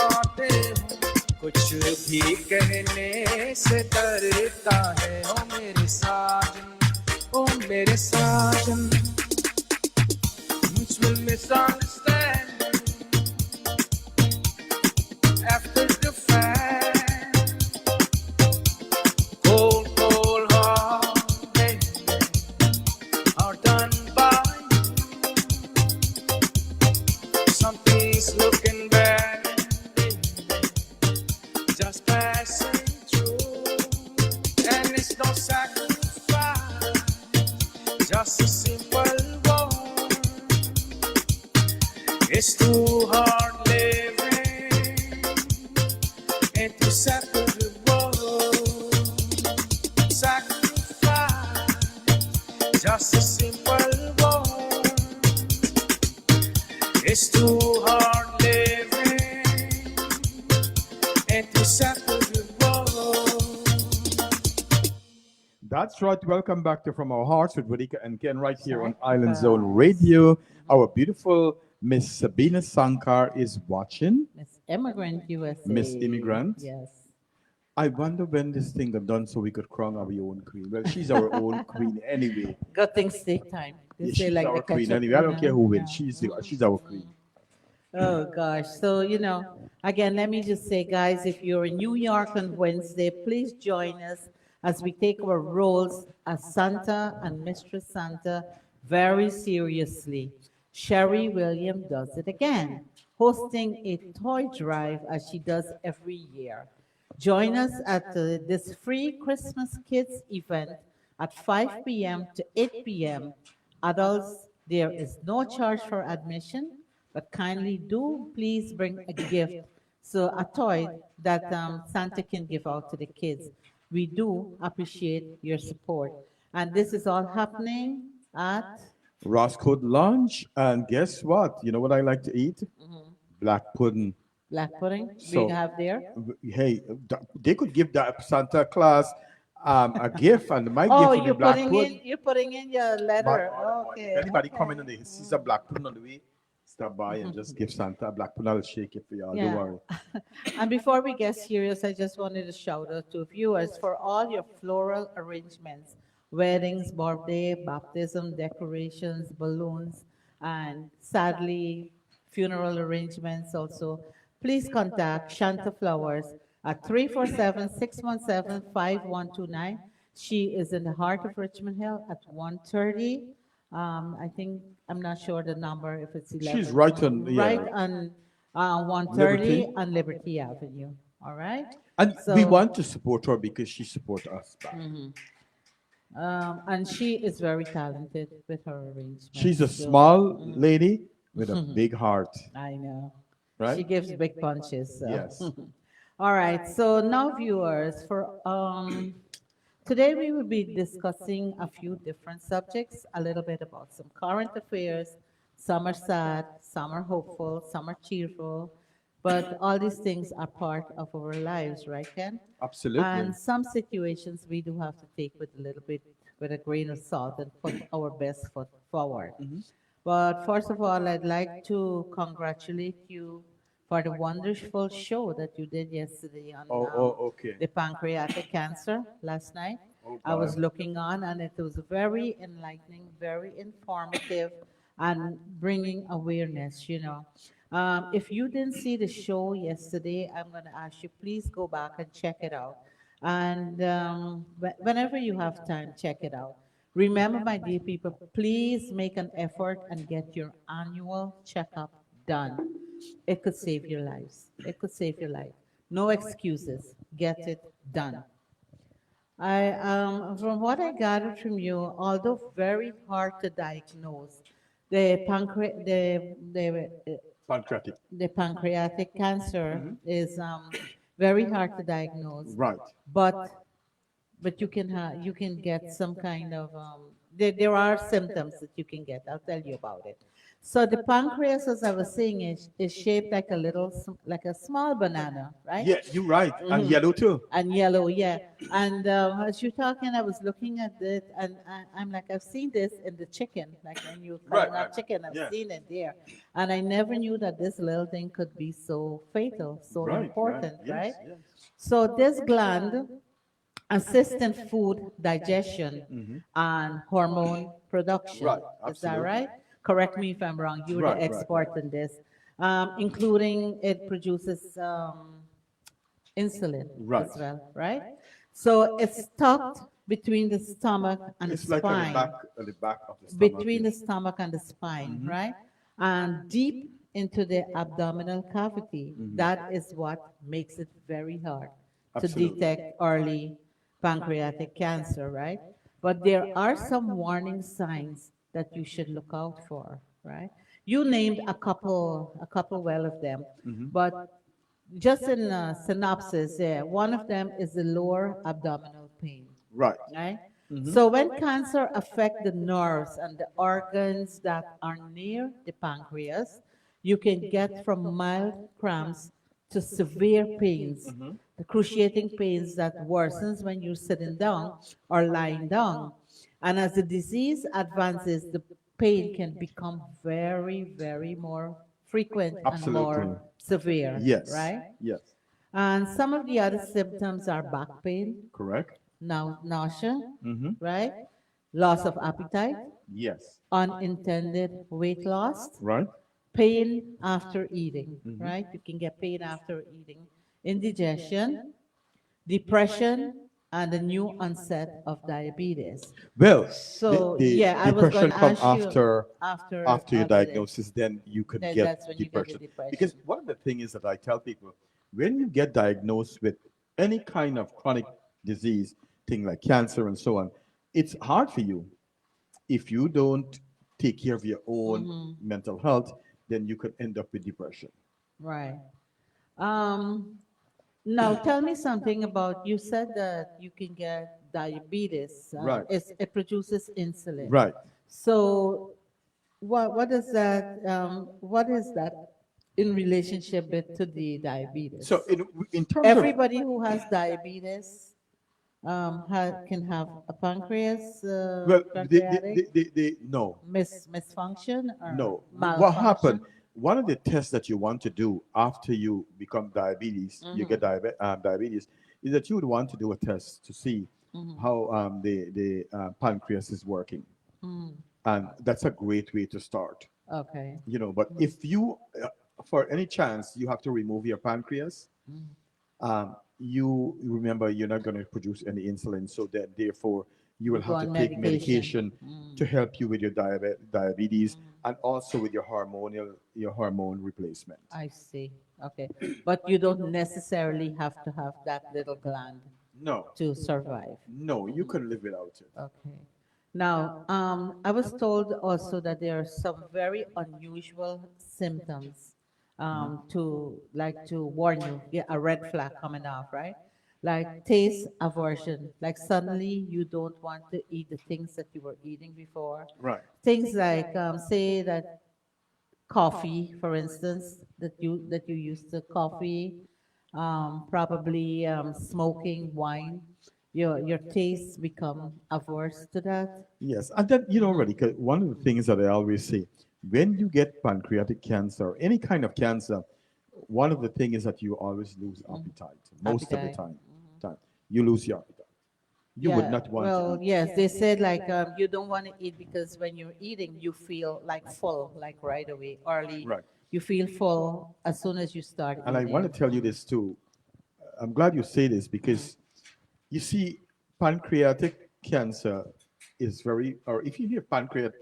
आते हो, कुछ भी कहने से डरता है, ओ मेरे साजन, ओ मेरे साजन. Mutual misunderstanding after the fact, cold, cold heart, baby, are done by you. Something's looking bad, baby, just passing through, and it's no sacrifice, just a simple word. It's too hard living and to settle the world. Sacrifice, just a simple word. It's too hard living and to settle the world. That's right. Welcome back to From Our Hearts with Radhika and Ken right here on Sorry. Island Zone Radio. Our beautiful Miss Sabina Sankar is watching. Miss Immigrant USA. Miss Immigrant. Yes. I wonder when this thing got done so we could crown our own queen. Well, she's our own queen anyway. Good things take time. They Yeah, say she's like our the queen ketchup, anyway. I don't care who wins. yeah. She's our queen. Oh gosh. So, again, let me just say, guys, if you're in New York on Wednesday, please join us as we take our roles as Santa and Mistress Santa very seriously. Sherry William does it again, hosting a toy drive as she does every year. Join us at this free Christmas Kids event at 5 p.m. to 8 p.m. Adults, there is no charge for admission, but kindly do please bring a gift, so a toy that Santa can give out to the kids. We do appreciate your support. And this is all happening at Roscoe lunch, and guess what? You know what I like to eat? Black pudding. Black pudding we So, have there. hey, they could give that Santa Claus a gift, and my Oh, gift would be black pudding. you're putting in your My letter. order, boy. If Okay, anybody come okay. in and they sees a black pudding on the way, stop by and just give Santa a black pudding. I'll shake it for y'all. Don't Yeah. worry. And before we get serious, I just wanted to shout out to viewers for all your floral arrangements, weddings, birthday, baptism, decorations, balloons, and sadly, funeral arrangements also. Please contact Shanta Flowers at 347-617-5129. She is in the heart of Richmond Hill at 130. I think, I'm not sure the number, if it's She's 11, right on, right yeah, on 130 Liberty. on Liberty Avenue. All right. And we So, want to support her because she supports us back. and she is very talented with her She's a arrangements. So, small lady with a big heart, I know. She right? gives big punches. So. Yes. All right. So now, viewers, for today we will be discussing a few different subjects, a little bit about some current affairs. Some are sad, some are hopeful, some are cheerful, but all these things are part of our lives, right, Ken? Absolutely. And some situations we do have to take with a little bit, with a grain of salt, and put our best foot forward. But first of all, I'd like to congratulate you for the wonderful show that you did yesterday on Oh, okay. the pancreatic cancer last night. Oh, I was God. looking on, and it was very enlightening, very informative, and bringing awareness, you know. If you didn't see the show yesterday, I'm going to ask you, please go back and check it out. And whenever you have time, check it out. Remember, my dear people, please make an effort and get your annual checkup done. It could save your lives. It could save your life. No excuses. Get it done. From what I gathered from you, although very hard to diagnose, Pancreatic. the pancreatic cancer is very hard to diagnose, Right. but you can get some kind of there are symptoms that you can get. I'll tell you about it. So the pancreas, as I was saying, is shaped like a like a small banana, right? Yeah, you're right. And yellow too. And yellow, yeah. And as you're talking, I was looking at it, and I'm like, I've seen this in the chicken, like when you're Right, cutting up right. chicken, I've Yeah. seen it there, and I never knew that this little thing could be so fatal, so Right, important, right. right? Yes, yes. So this gland assistant food digestion and hormone production. Right, Is that absolutely. right? Correct me if I'm wrong. You're Right, the right, expert in this. Including it produces insulin Right. as well, right? So it's tucked between the stomach and the It's like spine, on the back of the stomach. between the stomach and the spine, right? And deep into the abdominal cavity. That is what makes it very hard to Absolutely. detect early pancreatic cancer, right? But there are some warning signs that you should look out for, right? You named a couple well of them, but just in a synopsis, yeah, one of them is the lower abdominal pain, Right. right? So when cancer affect the nerves and the organs that are near the pancreas, you can get from mild cramps to severe pains, the cruciating pains that worsens when you're sitting down or lying down. And as the disease advances, the pain can become very, very more frequent and Absolutely. more severe, Yes. right? Yes. And some of the other symptoms are back pain, Correct. nausea, right? Loss of appetite, Yes. unintended weight loss, Right. pain after eating, right? You can get pain after eating, indigestion, depression, and the new onset of diabetes. Well, So, the yeah, I was depression going to come ask you after after your all of this. diagnosis, then you could Then get that's when you get the depression. depression. Because one of the things is that I tell people, when you get diagnosed with any kind of chronic disease, thing like cancer and so on, it's hard for you. If you don't take care of your own mental health, then you could end up with depression. Right. Um, Now, tell me something about, you said that you can get diabetes. Right. It produces insulin. Right. So what is that? What is that in relationship to the So diabetes? in terms of, Everybody who has diabetes can have a pancreas well, pancreatic no, misfunction or no. What happened? malfunction. One of the tests that you want to do after you become diabetes, you get Mm-hmm. diabetes, is that you would want to do a test to see Mm-hmm. how the pancreas is working, Mm. and that's a great way to start. Okay. But if you, for any chance, you have to remove your pancreas, Mm. you remember you're not going to produce any insulin, so that therefore you will You go have to on take medication. medication Mm. to help you with your diabetes and also with your hormone replacement. I see. Okay. But you don't necessarily have to have that little gland No, to survive. no, you can live without it. Okay. Now, I was told also that there are some very unusual symptoms to like to warn you, yeah, a red flag coming off, right? Like taste aversion, like suddenly you don't want to eat the things that you were eating before. Right. Things like, say that coffee, for instance, that you used to coffee, probably smoking wine, your tastes become averse to that. Yes, and then Radhika, one of the things that I always say, when you get pancreatic cancer, or any kind of cancer, one of the things is that you always lose appetite. Most of the Appetite. time you lose your appetite. You would Yeah, not want to well, eat. yes, they said like you don't want to eat because when you're eating, you feel like full, like right away, early. Right. You feel full as soon as you start And I want eating. to tell you this too. I'm glad you say this because you see, pancreatic cancer is very, or if you hear pancreas,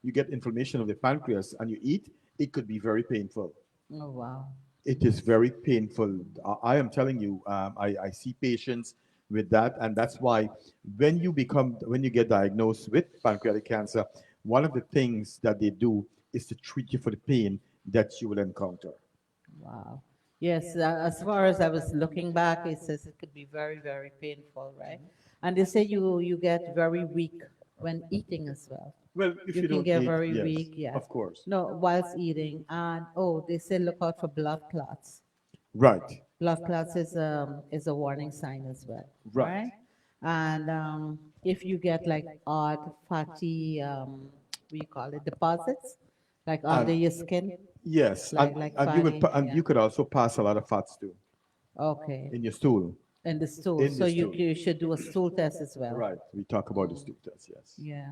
you get inflammation of the pancreas and you eat, it could be very painful. Oh, wow. It is very painful. I am telling you, I see patients with that, and that's why when you get diagnosed with pancreatic cancer, one of the things that they do is to treat you for the pain that you will encounter. Wow. Yes, as far as I was looking back, it says it could be very, very painful, right? And they say you get very weak when eating as well. Well, if You you can don't get eat, very yes, weak, yeah. of course. No, whilst eating. And oh, they say look out for blood clots. Right, Blood clots is a warning sign as well, right. right? And if you get like odd fatty, what do you call it, deposits, like under And your skin, yes, like and you fatty, and yeah. you could also pass a lot of fats too Okay. in your stool. And the stool. In So the you stool. you should do a stool test as well. Right. We talk about the stool test, yes. Yeah.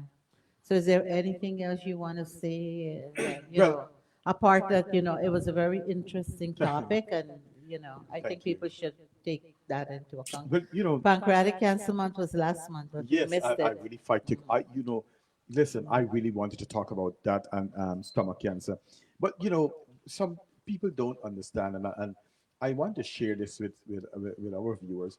So is there anything else you want to say that, Well, apart that, it was a very interesting topic and, I think thank you. people should take that into account. But Pancreatic Cancer Month was last month, but we yes, missed I it. really fight to. Listen, I really wanted to talk about that and stomach cancer, but some people don't understand, and I want to share this with our viewers.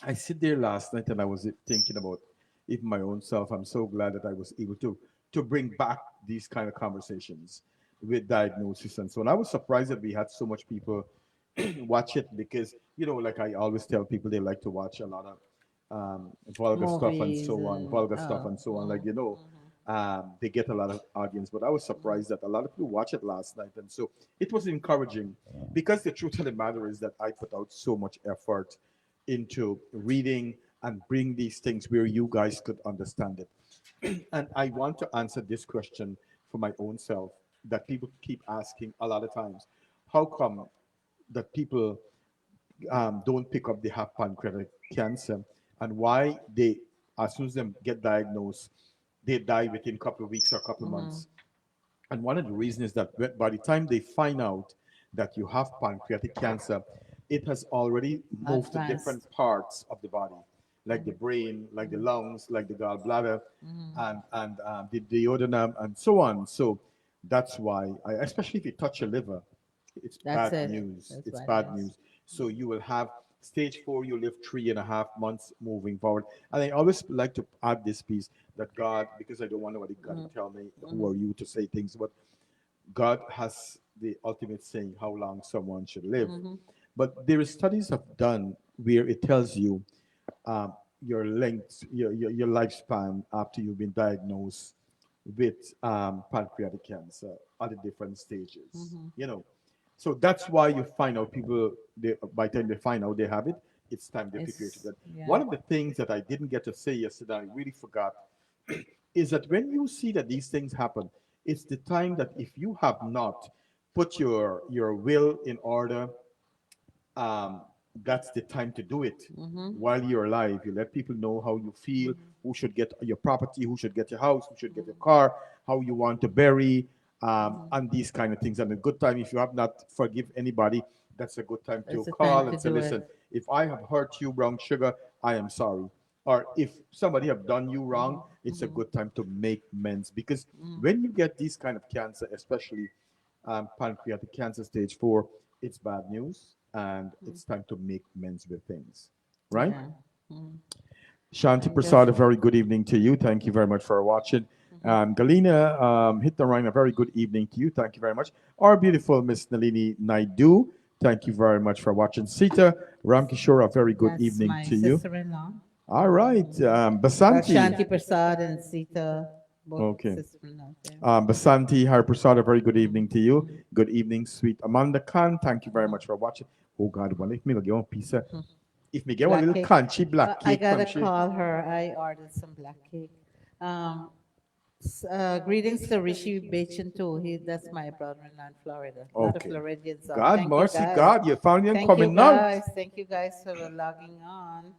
I sit there last night and I was thinking about even my own self. I'm so glad that I was able to bring back these kind of conversations with diagnosis and so on. I was surprised that we had so much people watch it because like I always tell people, they like to watch a lot of vulgar stuff and Movies so on, and, vulgar stuff and so on. Like mhm. they get a lot of audience. But I was surprised that a lot of people watch it last night, and so it was encouraging because the truth of the matter is that I put out so much effort into reading and bring these things where you guys could understand it. And I want to answer this question for my own self that people keep asking a lot of times. How come that people don't pick up they have pancreatic cancer, and why they, as soon as they get diagnosed, they die within a couple of weeks or a couple of Mhm. months? And one of the reasons is that by the time they find out that you have pancreatic cancer, it has already moved to different Advanced. parts of the body, like the brain, like the lungs, like the gallbladder, Mhm. and the duodenum, and so on. So that's why, especially if you touch your liver, it's That's bad it. news. That's It's what it bad is. news. So you will have stage 4. You live 3.5 months moving forward. And I always like to add this piece that God, because I don't want nobody God to tell me who are you to say things, but God has the ultimate saying how long someone should live. Mm-hmm. But there is studies have done where it tells you your length, your lifespan after you've been diagnosed with pancreatic cancer at the different stages. You know, so that's why you find out people. They, by the time they find out they have it, it's time they figure it It's out. yeah. One of the things that I didn't get to say yesterday, I really forgot, is that when you see that these things happen, it's the time that if you have not put your will in order, um, that's the time to do it while you're alive. You let people know how you feel, who should get your property, who should get your house, who should get your car, how you want to bury, and these kind of things. And a good time, if you have not forgive anybody, that's a good time to It's a time call to and say, do listen, it. if I have hurt you, brown sugar, I am sorry. Or if somebody have done you wrong, it's a good time to make amends, because when you get these kind of cancer, especially pancreatic cancer stage 4, it's bad news, and it's time to make amends with things, right? Yeah. Mm. Shanti And just Prasad, a very good evening to you. Thank you very much for watching. Galina, hit the line, a very good evening to you. Thank you very much. Our beautiful Miss Nalini Naidu, thank you very much for watching. Sita Ramkishore, a very good that's evening my to you. sister-in-law. All right, Shanti Basanti. Prasad and Sita, both Okay. sister-in-laws. Yeah. Basanti Harprasad, a very good evening to you. Good evening, sweet Amanda Khan. Thank you very much for watching. Oh God, well, if me go get one piece of, if me get one Black little cake. crunchy black I cake gotta crunchy. call her. I ordered some black cake. Greetings to Rishi Bacon too. That's my brother-in-law in Florida. A lot of Okay. Floridians on. God Thank you mercy, guys. God, you found him Thank you coming now. guys. Thank you guys for logging on.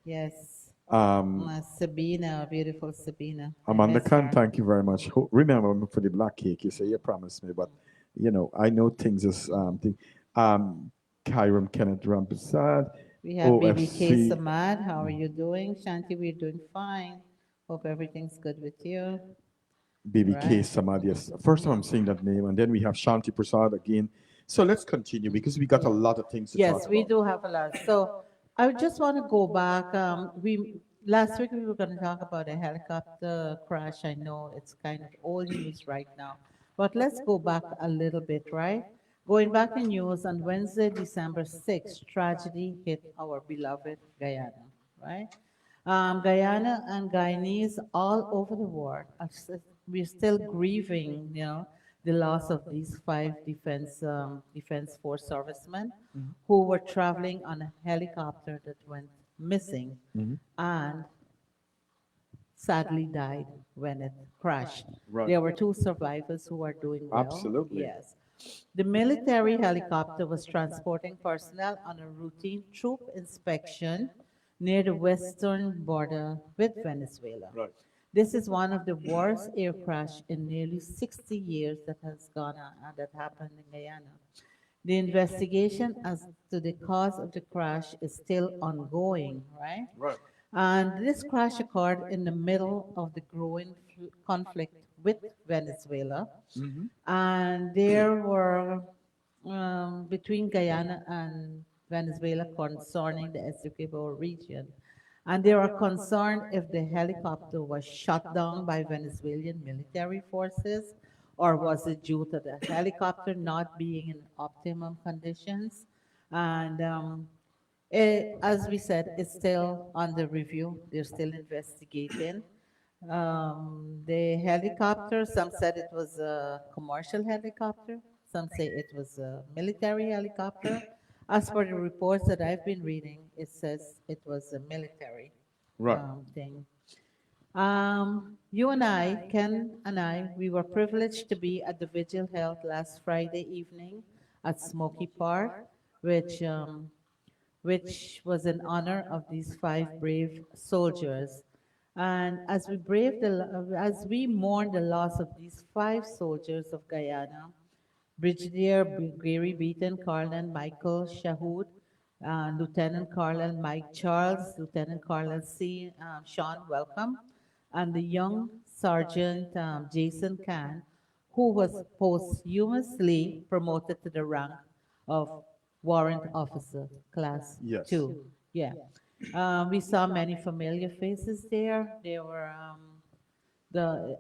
Yes. Um, Sabina, beautiful Sabina. I Amanda miss Khan, her. thank you very much. Remember me for the black cake. You say you promised me, but you know I know things is thing. Um, Kyram Kenneth Rampersad, We have BBK OFC, Samad. How are you doing? Shanti, we're doing fine. Hope everything's good with you. BBK Right. Samad. Yes, first time I'm saying that name, and then we have Shanti Prasad again. So let's continue because we got a lot of things to talk Yes, we about. do have a lot. So I just want to go back. We last week we were going to talk about a helicopter crash. I know it's kind of old news right now, but let's go back a little bit, right? Going back in news on Wednesday, December 6th, tragedy hit our beloved Guyana, right? Guyana and Guyanese all over the world we're still grieving, the loss of these five defense force servicemen who were traveling on a helicopter that went missing and sadly died when it crashed. Right. There were two survivors who are doing well. Absolutely. Yes. The military helicopter was transporting personnel on a routine troop inspection near the western border with Venezuela. Right. This is one of the worst air crash in nearly 60 years that has gone on, that happened in Guyana. The investigation as to the cause of the crash is still ongoing, right? Right. And this crash occurred in the middle of the growing conflict with Venezuela. And there were, between Guyana and Venezuela, concerning the Essequibo region. And they are concerned if the helicopter was shot down by Venezuelan military forces, or was it due to the helicopter not being in optimum conditions. And as we said, it's still under review. They're still investigating. The helicopter, some said it was a commercial helicopter, some say it was a military helicopter. As per the reports that I've been reading, it says it was a military Right. thing. You and I, Ken and I, we were privileged to be at the vigil held last Friday evening at Smoky Park, which which was in honor of these five brave soldiers. And as we mourn the loss of these five soldiers of Guyana, Brigadier Gary Beaton, Colonel Michael Shahood, Lieutenant Colonel Mike Charles, Lieutenant Colonel Sean Welcome, and the young Sergeant Jason Kahn, who was posthumously promoted to the rank of Warrant Officer, Class Yes. 2. Yeah. We saw many familiar faces there. There were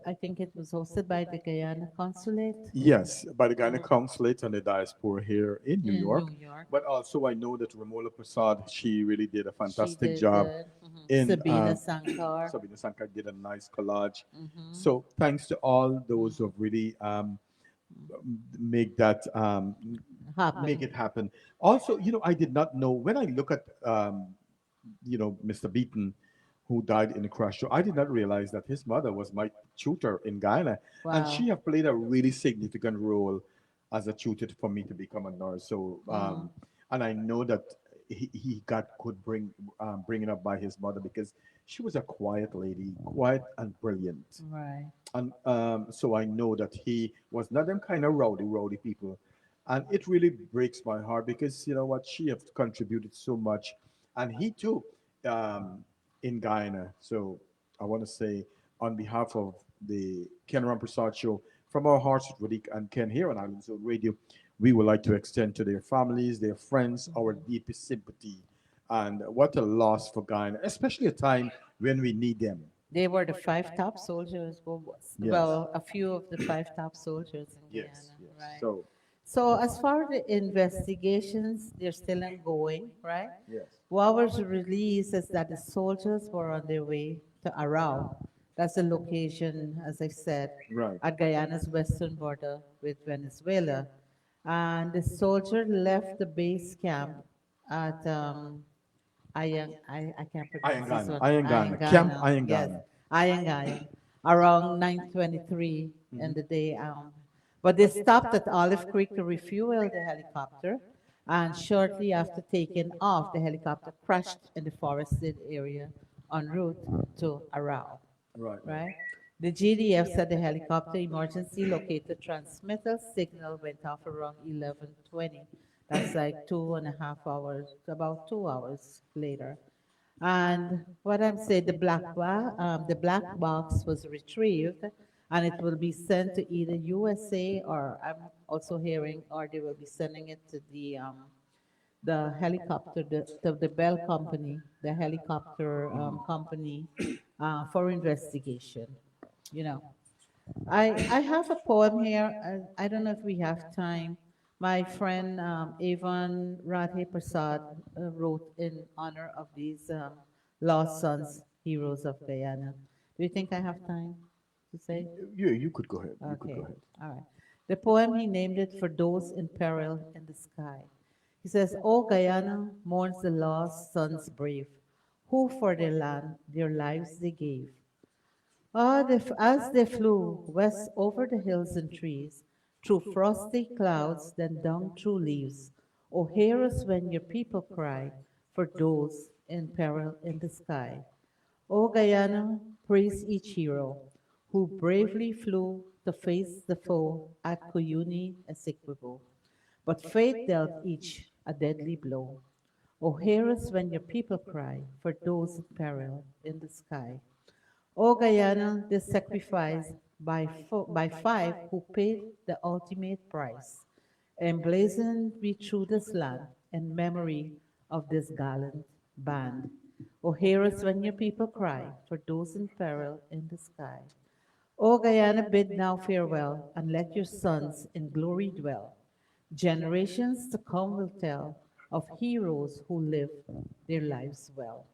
I think it was hosted by the Guyana Consulate Yes, by the Guyana Consulate and the diaspora here in New in York. New York. But also, I know that Ramola Prasad, she really did a She fantastic did job good. in Sabina Sankar. Sabina Sankar did a nice collage. Hmm. So thanks to all those who have really make that make Happen. it happen. Also, I did not know when I look at Mr. Beaton, who died in a crash. So I did not realize that his mother was my tutor in Guyana, and she Wow. have played a really significant role as a tutor for me to become a nurse. So, Mm, and I know that he got good bringing up by his mother because she was a quiet lady, quiet and brilliant. right. And so I know that he was not them kind of rowdy people, and it really breaks my heart because you know what, she have contributed so much, and he too, um, in Guyana. So I want to say on behalf of the Ken Ramprasad show, from our hearts with Radhika and Ken here on Island Zone Radio, we would like to extend to their families, their friends, our deepest sympathy. And what a loss for Guyana, especially a time when we need them. They were the five top soldiers. Yes. Well, a few of the five top soldiers in Yes, Guyana, yes. right? So, So, as far as the investigations, they're still ongoing, right? yes. What was released is that the soldiers were on their way to Arau. That's the location, as I said, Right. at Guyana's western border with Venezuela. And the soldier left the base camp at I can't pronounce this Ayangana. one. Ayangana. Camp Ayangana, yes, Ayangana. Ayangana, around 9:23 in Mhm. the day. But they stopped at Olive Creek to refuel the helicopter, and shortly after taking off, the helicopter crashed in the forested area en route to Arau. Right, right. Right? The GDF said the helicopter emergency locator transmitter signal went off around 11:20. That's like 2.5 hours, about 2 hours later. And what I'm saying, the black box was retrieved, and it will be sent to either USA, or I'm also hearing, or they will be sending it to the helicopter, the Bell Company, the helicopter company, for investigation. You know, I have a poem here. I don't know if we have time. My friend Avon Radhe Prasad wrote in honor of these lost sons, heroes of Guyana. Do you think I have time to say? Yeah, you could go ahead. You could go Okay, ahead. all right. The poem, he named it For Those in Peril in the Sky. He says, O Guyana mourns the lost sons brave, who for their land their lives they gave. Ah, as they flew west over the hills and trees, through frosty clouds, then down through leaves, O hear us when your people cry for those in peril in the sky. O Guyana, praise each hero who bravely flew to face the foe at Cuyuni Essequibo. But fate dealt each a deadly blow. O hear us when your people cry for those in peril in the sky. O Guyana, this sacrifice by five who paid the ultimate price, emblazoned we through this land in memory of this gallant band. O hear us when your people cry for those in peril in the sky. O Guyana, bid now farewell, and let your sons in glory dwell. Generations to come will tell of heroes who lived their lives well.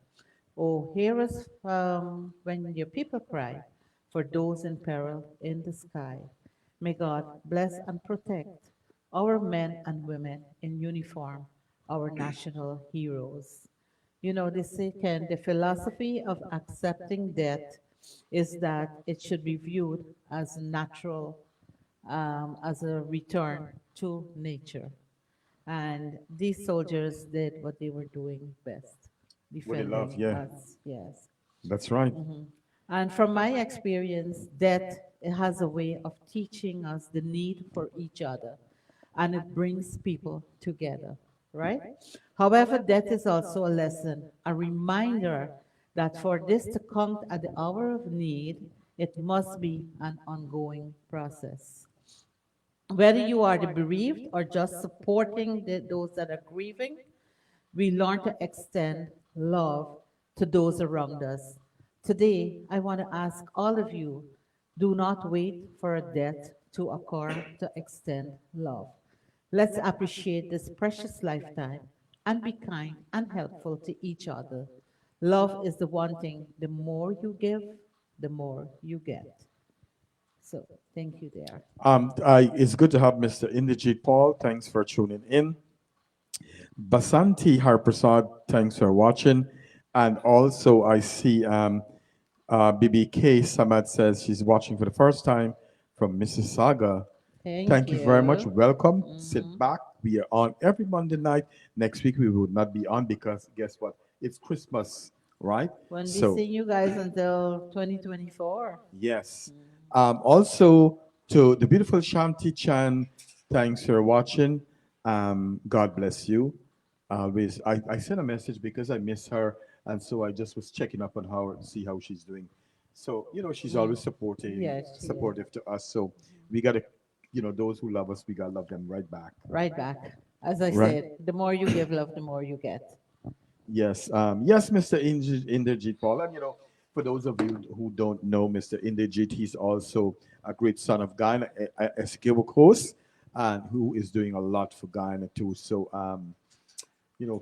Oh, hear us when your people cry for those in peril in the sky. May God bless and protect our men and women in uniform, our national heroes. You know, they say, Ken, the philosophy of accepting death is that it should be viewed as natural, as a return to nature. And these soldiers did what they were doing best, What they love, defending yeah. us. Yes. That's right. And from my experience, death has a way of teaching us the need for each other, and it brings people together, right? However, death is also a lesson, a reminder that for this to come at the hour of need, it must be an ongoing process. Whether you are the bereaved or just supporting those that are grieving, we learn to extend love to those around us. Today, I want to ask all of you, do not wait for a death to occur to extend love. Let's appreciate this precious lifetime and be kind and helpful to each other. Love is the one thing. The more you give, the more you get. So thank you there. It's good to have Mr. Inderjeet Paul. Thanks for tuning in. Basanti Harprasad, thanks for watching. And also, I see BBK Samad says she's watching for the first time from Mississauga. Thank Thank you very much. you. Welcome. Sit Hmm. back. We are on every Monday night. Next week, we will not be on because guess what? It's Christmas, right? When we So, see you guys until 2024. yes. Also, to the beautiful Shanti Chan, thanks for watching. God bless you. Always, I sent a message because I miss her, and so I just was checking up on her to see how she's doing. So she's always Yes, she is. supportive to us. So we gotta, those who love us, we gotta love them right back. Right back. As I Right. said, the more you give love, the more you get. Yes, yes, Mr. Inderjeet Paul. And for those of you who don't know Mr. Inderjeet, he's also a great son of Guyana, Essequibo Coast, and who is doing a lot for Guyana too. So,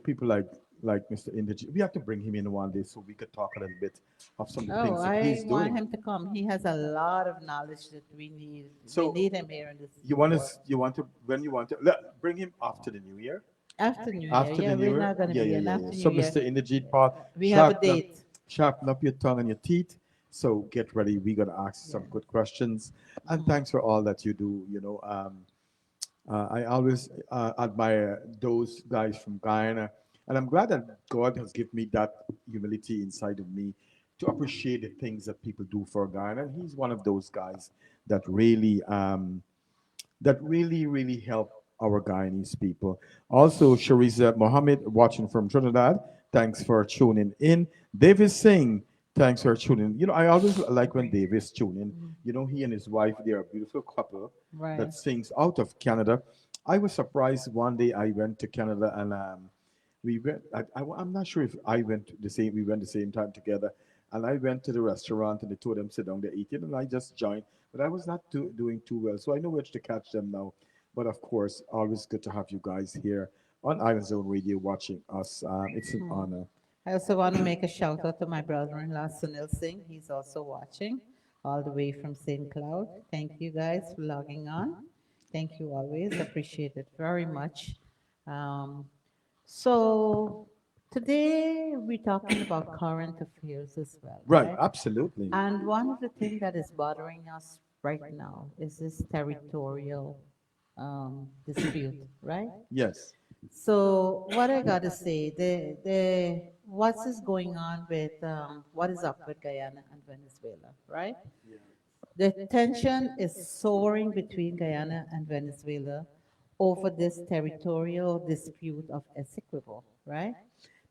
people like Mr. Inderjeet, we have to bring him in one day so we could talk a little bit of some of the Oh, things that I he's want doing. him to come. He has a lot of knowledge that we need. We So, need him here in this work. you want to, when you want to, bring him after the New Year. After New Year. After the Yeah, New we're Year? not going to Yeah, be yeah, in yeah, yeah. after New So, Year. Mr. Inderjeet Paul, We have a sharpen up, date. sharpen up your tongue and your teeth. So, get ready. We're going to ask Yeah. some good questions. And Mhm. thanks for all that you do. I always admire those guys from Guyana. And I'm glad that God has given me that humility inside of me to appreciate the things that people do for Guyana. And he's one of those guys that really help our Guyanese people. Also, Shariza Mohammed watching from Trinidad. Thanks for tuning in. Davis Singh, thanks for tuning in. I always like when Davis tune in. He and his wife, they are a beautiful couple Right. that sings out of Canada. I was surprised one day I went to Canada and we went. I'm not sure if I went the same. We went the same time together, and I went to the restaurant and they told them sit down there eating, and I just joined. But I was not doing too well, so I know where to catch them now. But of course, always good to have you guys here on Island Zone Radio watching us. It's an Hmm. honor. I also want to make a shout out to my brother-in-law, Sunil Singh. He's also watching all the way from St. Cloud. Thank you guys for logging on. Thank you always. Appreciate it very much. Um, so today we're talking about current affairs as well, Right, right? absolutely. And one of the things that is bothering us right now is this territorial dispute, right? Yes. So what I gotta say, what's is going on with what is up with Guyana and Venezuela, right? The tension is soaring between Guyana and Venezuela over this territorial dispute of Essequibo, right?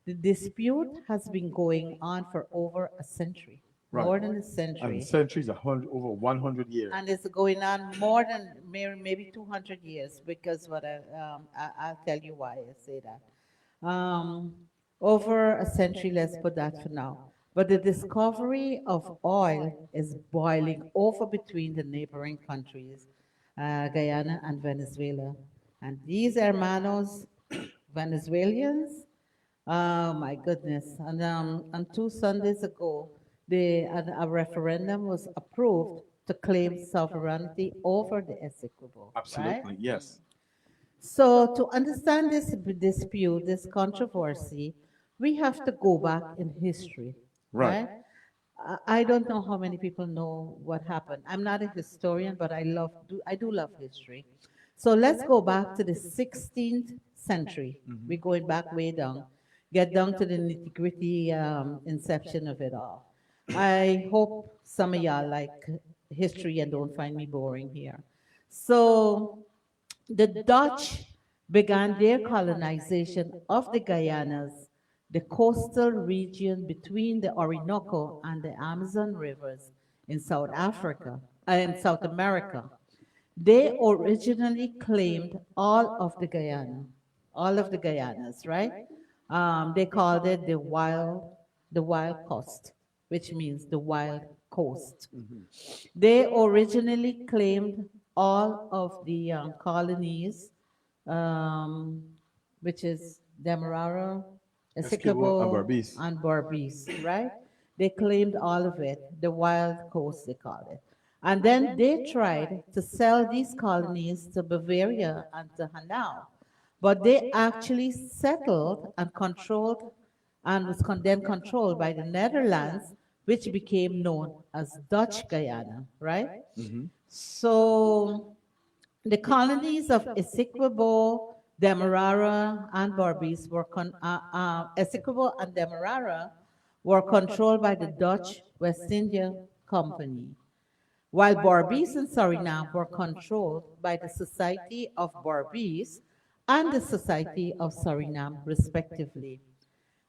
The dispute has been going on for over a century, Right. more than a And century, centuries, over 100 years. and it's going on more than maybe 200 years because I'll tell you why I say that. Over a century, let's put that for now. But the discovery of oil is boiling over between the neighboring countries, Guyana and Venezuela. And these hermanos, Venezuelans, oh my goodness. And 2 Sundays ago, a referendum was approved to claim sovereignty over the Essequibo, right? Absolutely, yes. So to understand this dispute, this controversy, we have to go back in history, Right. right? I don't know how many people know what happened. I'm not a historian, but I do love history. So let's go back to the 16th century. We're going back way down, get down to the nitty gritty inception of it all. I hope some of y'all like history and don't find me boring here. So the Dutch began their colonization of the Guyanas, the coastal region between the Orinoco and the Amazon rivers in South Africa and South America. They originally claimed all of the Guyanas, right? They called it the wild coast, which means the wild coast. They originally claimed all of the colonies, um, which is Demerara, Esquivel and Essequibo Berbice. and Berbice, right? They claimed all of it, the wild coast, they call it. And then they tried to sell these colonies to Bavaria and to Hanau. But they actually settled and controlled and was then controlled by the Netherlands, which became known as Dutch Guyana, right? Hmm. So the colonies of Essequibo, Demerara, and Berbice Essequibo and Demerara were controlled by the Dutch West India Company, while Berbice and Suriname were controlled by the Society of Berbice and the Society of Suriname, respectively.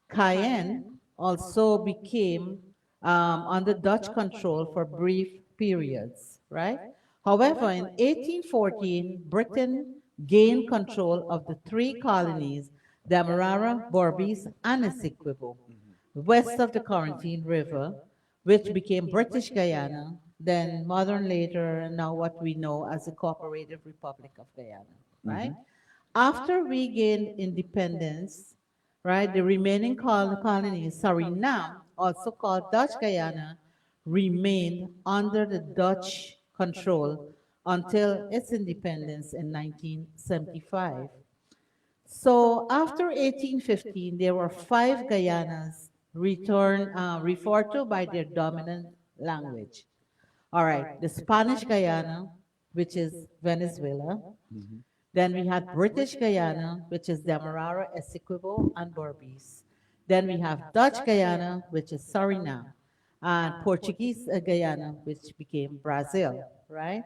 Cayenne also became under Dutch control for brief periods, right? However, in 1814, Britain gained control of the three colonies, Demerara, Berbice, and Essequibo, west of the Quarantine River, which became British Guyana, then modern later, and now what we know as the Cooperative Republic of Guyana, right? After we gained independence, right, the remaining colonies, Suriname, also called Dutch Guyana, remained under the Dutch control until its independence in 1975. So after 1815, there were five Guyanas referred to by their dominant language. All right, the Spanish Guyana, which is Venezuela. Then we had British Guyana, which is Demerara, Essequibo, and Berbice. Then we have Dutch Guyana, which is Suriname, and Portuguese Guyana, which became Brazil, right?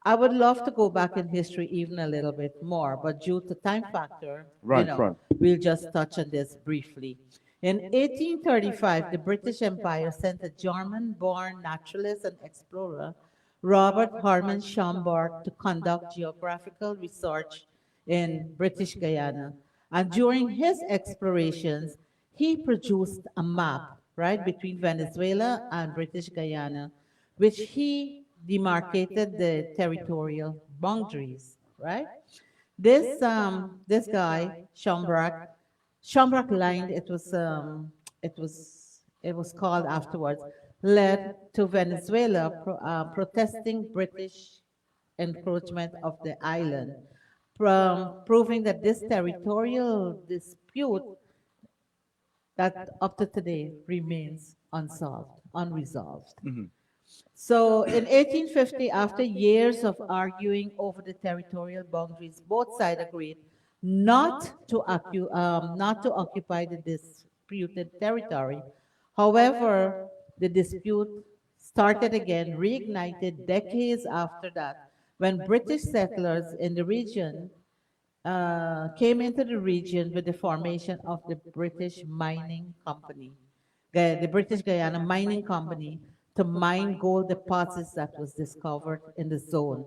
I would love to go back in history even a little bit more, but due to time factor, Right, right. we'll just touch on this briefly. In 1835, the British Empire sent a German-born naturalist and explorer, Robert Harman Schomburg, to conduct geographical research in British Guyana. And during his explorations, he produced a map, right, between Venezuela and British Guyana, which he demarcated the territorial boundaries, right? This guy, Schomburg lined, it was called afterwards, led to Venezuela protesting British encroachment of the island, proving that this territorial dispute that up to today remains unsolved, unresolved. So in 1850, after years of arguing over the territorial boundaries, both sides agreed not to occupy the disputed territory. However, the dispute started again, reignited decades after that, when British settlers in the region came into the region with the formation of the British Mining Company, the British Guyana Mining Company, to mine gold deposits that was discovered in the zone.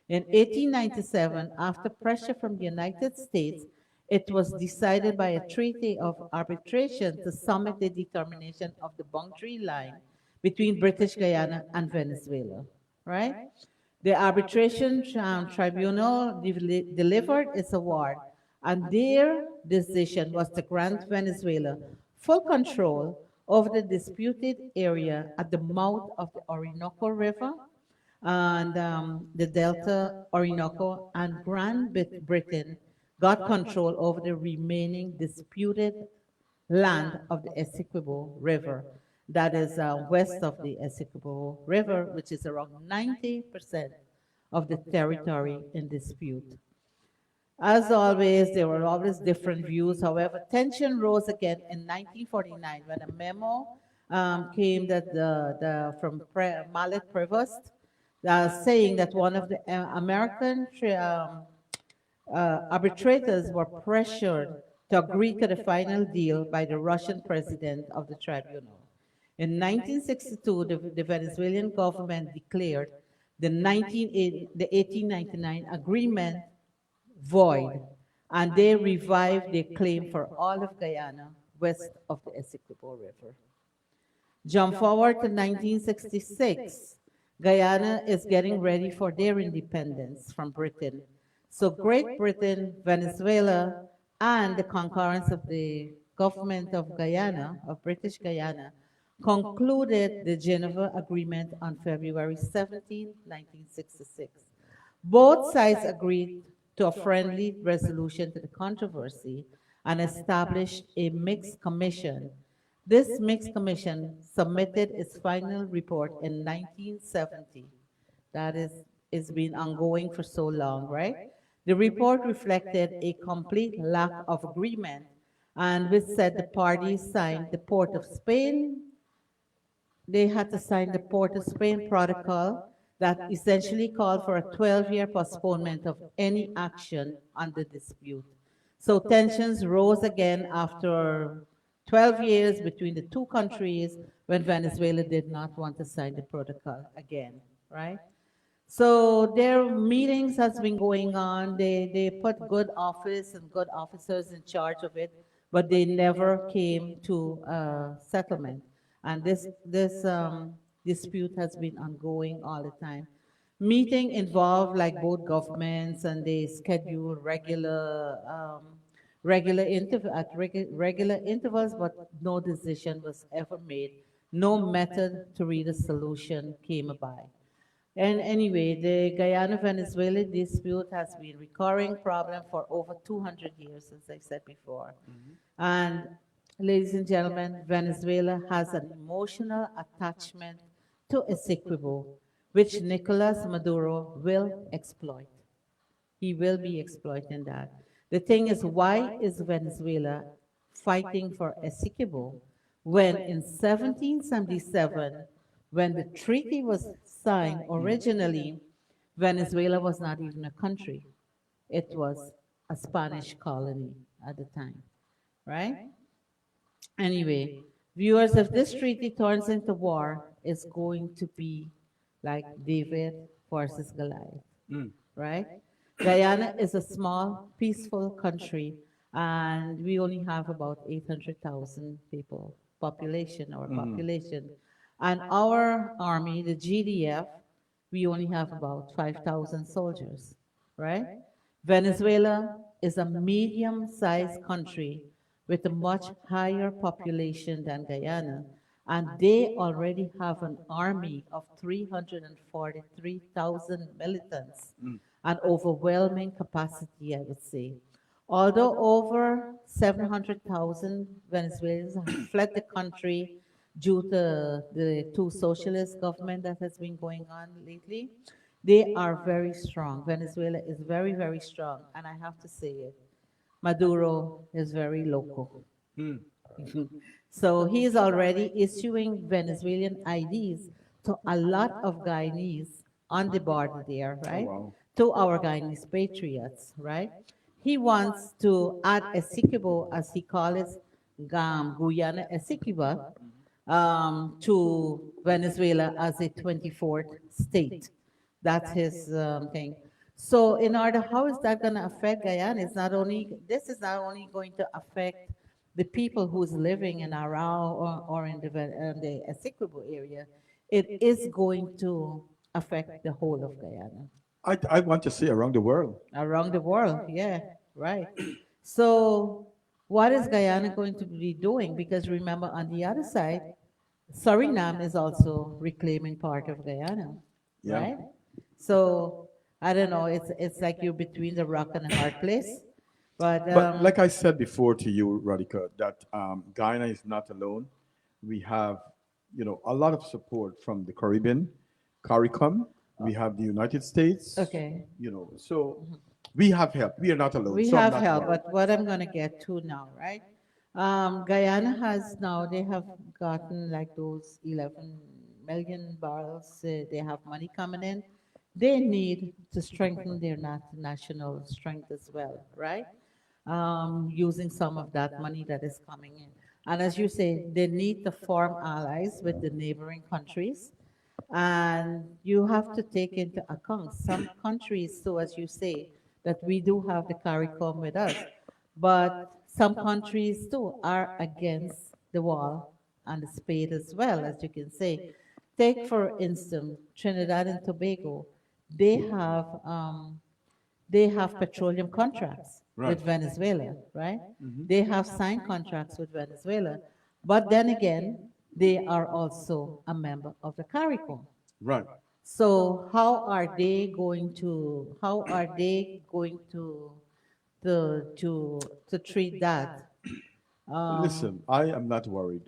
In 1897, after pressure from the United States, it was decided by a treaty of arbitration to submit the determination of the boundary line between British Guyana and Venezuela, right? The arbitration tribunal delivered its award, and their decision was to grant Venezuela full control over the disputed area at the mouth of the Orinoco River and the Delta Orinoco, and Britain got control over the remaining disputed land of the Essequibo River, that is west of the Essequibo River, which is around 90% of the territory in dispute. As always, there were always different views. However, tension rose again in 1949 when a memo came that from Mallet Prevost saying that one of the American arbitrators were pressured to agree to the final deal by the Russian president of the tribunal. In 1962, the Venezuelan government declared the 1899 agreement void, and they revived their claim for all of Guyana west of the Essequibo River. Jump forward to 1966. Guyana is getting ready for their independence from Britain. So Great Britain, Venezuela, and the concurrence of the government of Guyana, of British Guyana, concluded the Geneva Agreement on February 17, 1966. Both sides agreed to a friendly resolution to the controversy and established a mixed commission. This mixed commission submitted its final report in 1970. That is been ongoing for so long, right? The report reflected a complete lack of agreement and which said the parties signed the Port of Spain they had to sign the Port of Spain Protocol that essentially called for a 12-year postponement of any action on the dispute. So tensions rose again after 12 years between the two countries when Venezuela did not want to sign the protocol again, right? So their meetings has been going on. They put good office and good officers in charge of it, but they never came to a settlement. And this dispute has been ongoing all the time. Meeting involved like both governments, and they schedule regular intervals, but no decision was ever made. No method to reach a solution came about. And anyway, the Guyana-Venezuela dispute has been recurring problem for over 200 years, as I said before. And ladies and gentlemen, Venezuela has an emotional attachment to Essequibo, which Nicolas Maduro will exploit. He will be exploiting that. The thing is, why is Venezuela fighting for Essequibo when in 1777, when the treaty was signed originally, Venezuela was not even a country. It was a Spanish colony at the time, right? Anyway, viewers, if this treaty turns into war, it's going to be like David versus Goliath, right? Guyana is a small, peaceful country, and we only have about 800,000 people, population. And our army, the GDF, we only have about 5,000 soldiers, right? Venezuela is a medium-sized country with a much higher population than Guyana, and they already have an army of 343,000 militants, an overwhelming capacity, I would say. Although over 700,000 Venezuelans have fled the country due to the two socialist government that has been going on lately, they are very strong. Venezuela is very, very strong, and I have to say it. Maduro is very local. So he is already issuing Venezuelan IDs to a lot of Guyanese on the border there, right? wow. To our Guyanese patriots, right? He wants to add Essequibo, as he calls it, Guyana Essequibo, to Venezuela as a 24th state. That's his thing. So in order, how is that going to affect Guyana? This is not only going to affect the people who's living in Arao or in the Essequibo area, it is going to affect the whole of Guyana. I want to say around the world. Around the world, yeah, right. So what is Guyana going to be doing? Because remember, on the other side, Suriname is also reclaiming part of Guyana, Yeah. right? So I don't know. It's like you're between the rock and a hard place. But But like I said before to you, Radhika, that Guyana is not alone. We have, a lot of support from the Caribbean, CARICOM. We have the United States. okay, So we have help. We are not alone. we So I'm have not help. worried. But what I'm gonna get to now, right? Guyana has now they have gotten like those 11 million barrels. They have money coming in. They need to strengthen their national strength as well, right? Using some of that money that is coming in. And as you say, they need to form allies with the neighboring countries. And you have to take into account some countries, so as you say, that we do have the CARICOM with us, but some countries too are against the wall and the spade as well, as you can say. Take, for instance, Trinidad and Tobago. They have they have petroleum contracts Right. with Venezuela, right? They have signed contracts with Venezuela. But then again, they are also a member of the CARICOM. Right. So how are they going to treat that? Listen, Um, I am not worried.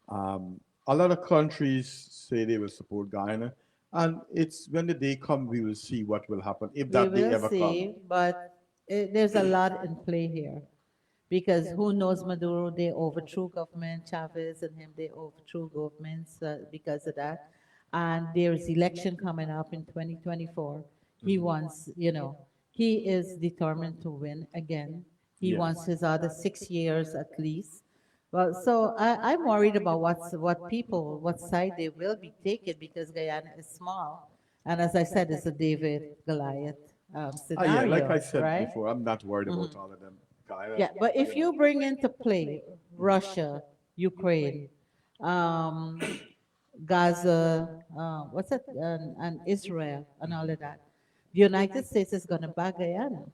Um, a lot of countries say they will support Guyana, and it's when the day come we will see what will happen if we that day will ever come. see, but there's a lot in play here because who knows Maduro? They overthrew government, Chavez and him. They overthrew governments because of that, and there's election coming up in 2024. He wants, he is determined to win again. He Yes. wants his other 6 years at least. Well, so I'm worried about what side they will be taking because Guyana is small, and as I said, it's a David Goliath Ah, yeah, like I scenario, said right? before, I'm not worried about all of them. Guyana, Yeah, but if you you bring into play Russia, Ukraine, um, Gaza, what's it, and Israel, and all of that, the United States is going to back Guyana.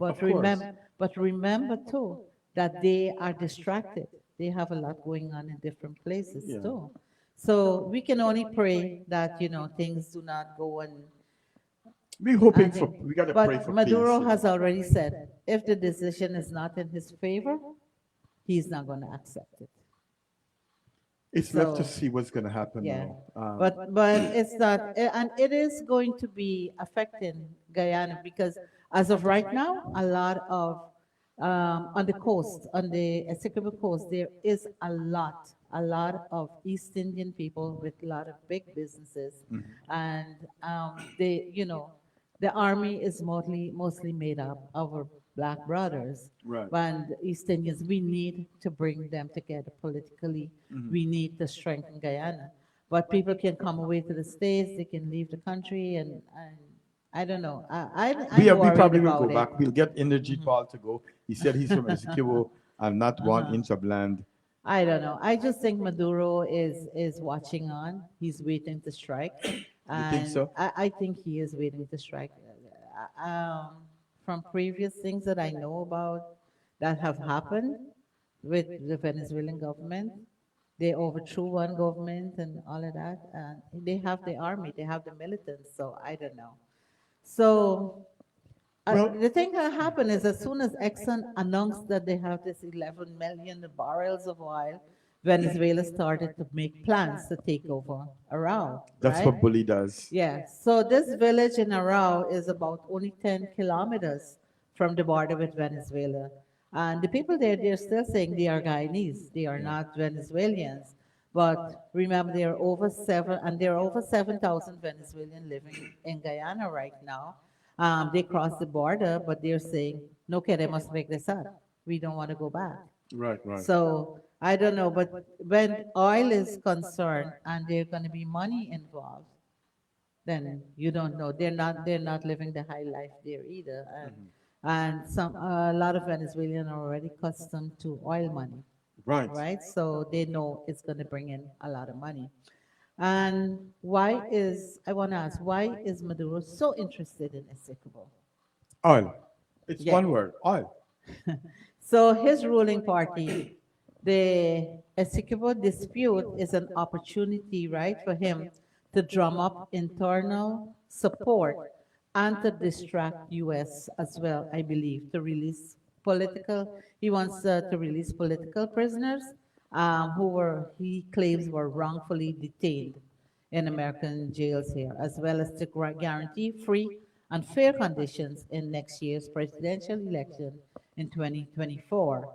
of course. But remember too that they are distracted. They have a lot going on in different places Yeah. too. So we can only pray that things do not go We hoping and for, thing. we gotta pray But for peace, Maduro you has know. already said if the decision is not in his favor, he's not going to accept it. It's left to So see what's gonna happen yeah, now. but it's not, and it is going to be affecting Guyana because as of right now, a lot of on the coast, on the Essequibo coast, there is a lot of East Indian people with a lot of big businesses, and the army is mostly made up of our black brothers. Right. And East Indians, we need to bring them together politically. We need to strengthen Guyana. But people can come away to the States, they can leave the country, and I don't know. I'm We worried probably will go about it. back. We'll get Energy Paul to go. He said he's from Ezekiel and not 1 inch of land. I don't know. I just think Maduro is watching on. He's waiting to strike, You think and so? I think he is waiting to strike. From previous things that I know about that have happened with the Venezuelan government, they overthrew one government and all of that. And they have the army, they have the militants. So I don't know. So Well, the thing that happened is as soon as Exxon announced that they have this 11 million barrels of oil, Venezuela started to make plans to take over Arau, that's right? what Bully does. Yeah. So this village in Arau is about only 10 kilometers from the border with Venezuela. And the people there, they're still saying they are Guyanese. They are not Venezuelans. But remember, there are over 7,000 Venezuelans living in Guyana right now. They crossed the border, but they're saying, no queremos regresar. We don't want to go back. Right, right. So I don't know, but when oil is concerned and there's going to be money involved, then you don't know. They're not living the high life there either. And a lot of Venezuelans are already accustomed to oil money, Right. right? So they know it's going to bring in a lot of money. And I want to ask, why is Maduro so interested in Essequibo? Oil. It's Yeah. one word. Oil. So his ruling party, the Essequibo dispute is an opportunity, right, for him to drum up internal support and to distract U.S. as well, I believe, to release he wants to release political prisoners he claims were wrongfully detained in American jails here, as well as to guarantee free and fair conditions in next year's presidential election in 2024.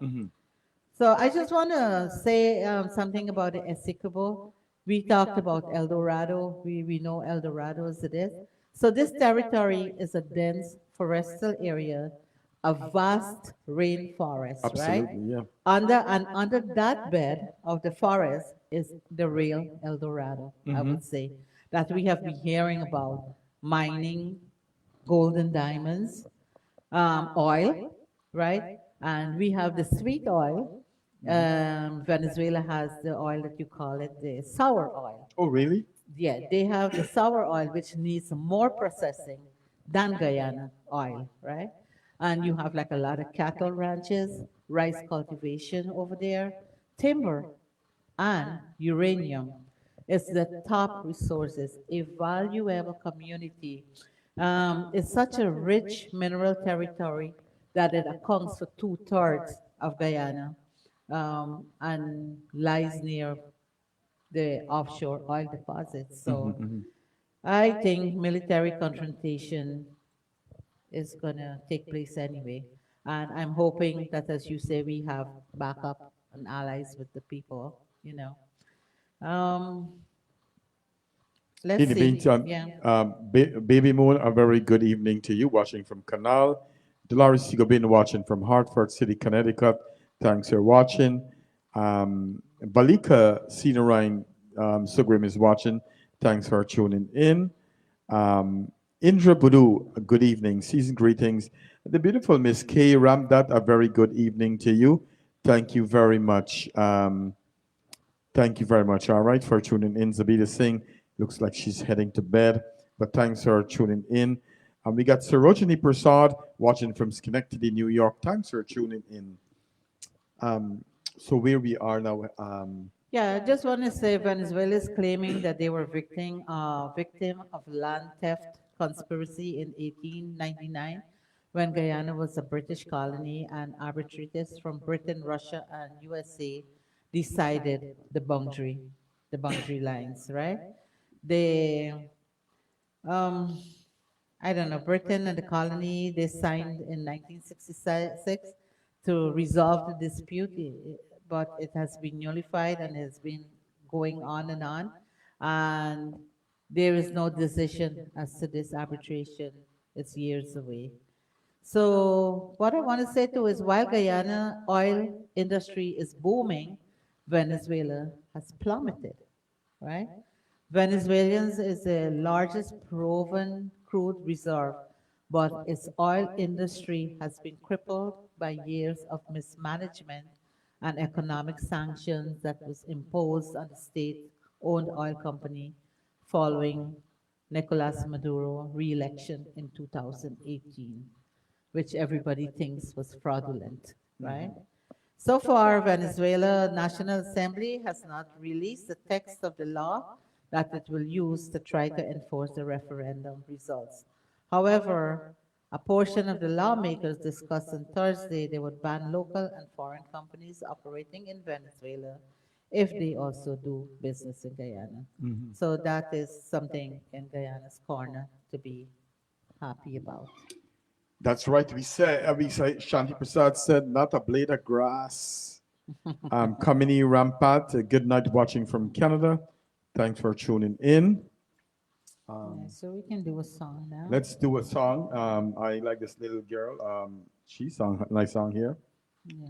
So I just want to say something about the Essequibo. We talked about El Dorado. We know El Dorado as it is. So this territory is a dense forestal area, a vast rainforest, right? Absolutely, yeah. Under that bed of the forest is the real El Dorado, I would say, that we have been hearing about mining golden diamonds, oil, right? And we have the sweet oil. Venezuela has the oil that you call it the sour oil. Oh, really? Yeah, they have the sour oil, which needs more processing than Guyana oil, right? And you have like a lot of cattle ranches, rice cultivation over there, timber, and uranium. It's the top resources, a valuable community. It's such a rich mineral territory that it accounts for two-thirds of Guyana and lies near the offshore oil deposits. So I think military confrontation is going to take place anyway. And I'm hoping that, as you say, we have backup and allies with the people. Um, let's In the see. meantime, Yeah. Baby Moon, a very good evening to you, watching from Canal. Dolores Sigobin, watching from Hartford City, Connecticut. Thanks for watching. Balika Sinarine Sugrim is watching. Thanks for tuning in. Indra Budu, a good evening. Season greetings. The beautiful Miss Kay Ramdat, a very good evening to you. Thank you very much. Thank you very much. All right, for tuning in. Zabita Singh looks like she's heading to bed, but thanks for tuning in. And we got Sarojini Prasad watching from Schenectady, New York. Thanks for tuning in. So where we are now. Yeah, I just want to say Venezuela is claiming that they were victim of land theft conspiracy in 1899 when Guyana was a British colony and arbitrators from Britain, Russia, and USA decided the boundary lines, right? They um, I don't know, Britain and the colony, they signed in 1966 to resolve the dispute, but it has been nullified and has been going on and on. And there is no decision as to this arbitration. It's years away. So what I want to say too is while Guyana oil industry is booming, Venezuela has plummeted, right? Venezuelans is the largest proven crude reserve, but its oil industry has been crippled by years of mismanagement and economic sanctions that was imposed on the state-owned oil company following Nicolas Maduro re-election in 2018, which everybody thinks was fraudulent, right? So far, Venezuela National Assembly has not released the text of the law that it will use to try to enforce the referendum results. However, a portion of the lawmakers discussed on Thursday they would ban local and foreign companies operating in Venezuela if they also do business in Guyana. So that is something in Guyana's corner to be happy about. That's right. We say Shanti Prasad said, not a blade of grass. Kamini Rampat, a good night watching from Canada. Thanks for tuning in. Yeah, so we can do a song now. Let's do a song. I like this little girl. She sang a nice song here. Yeah.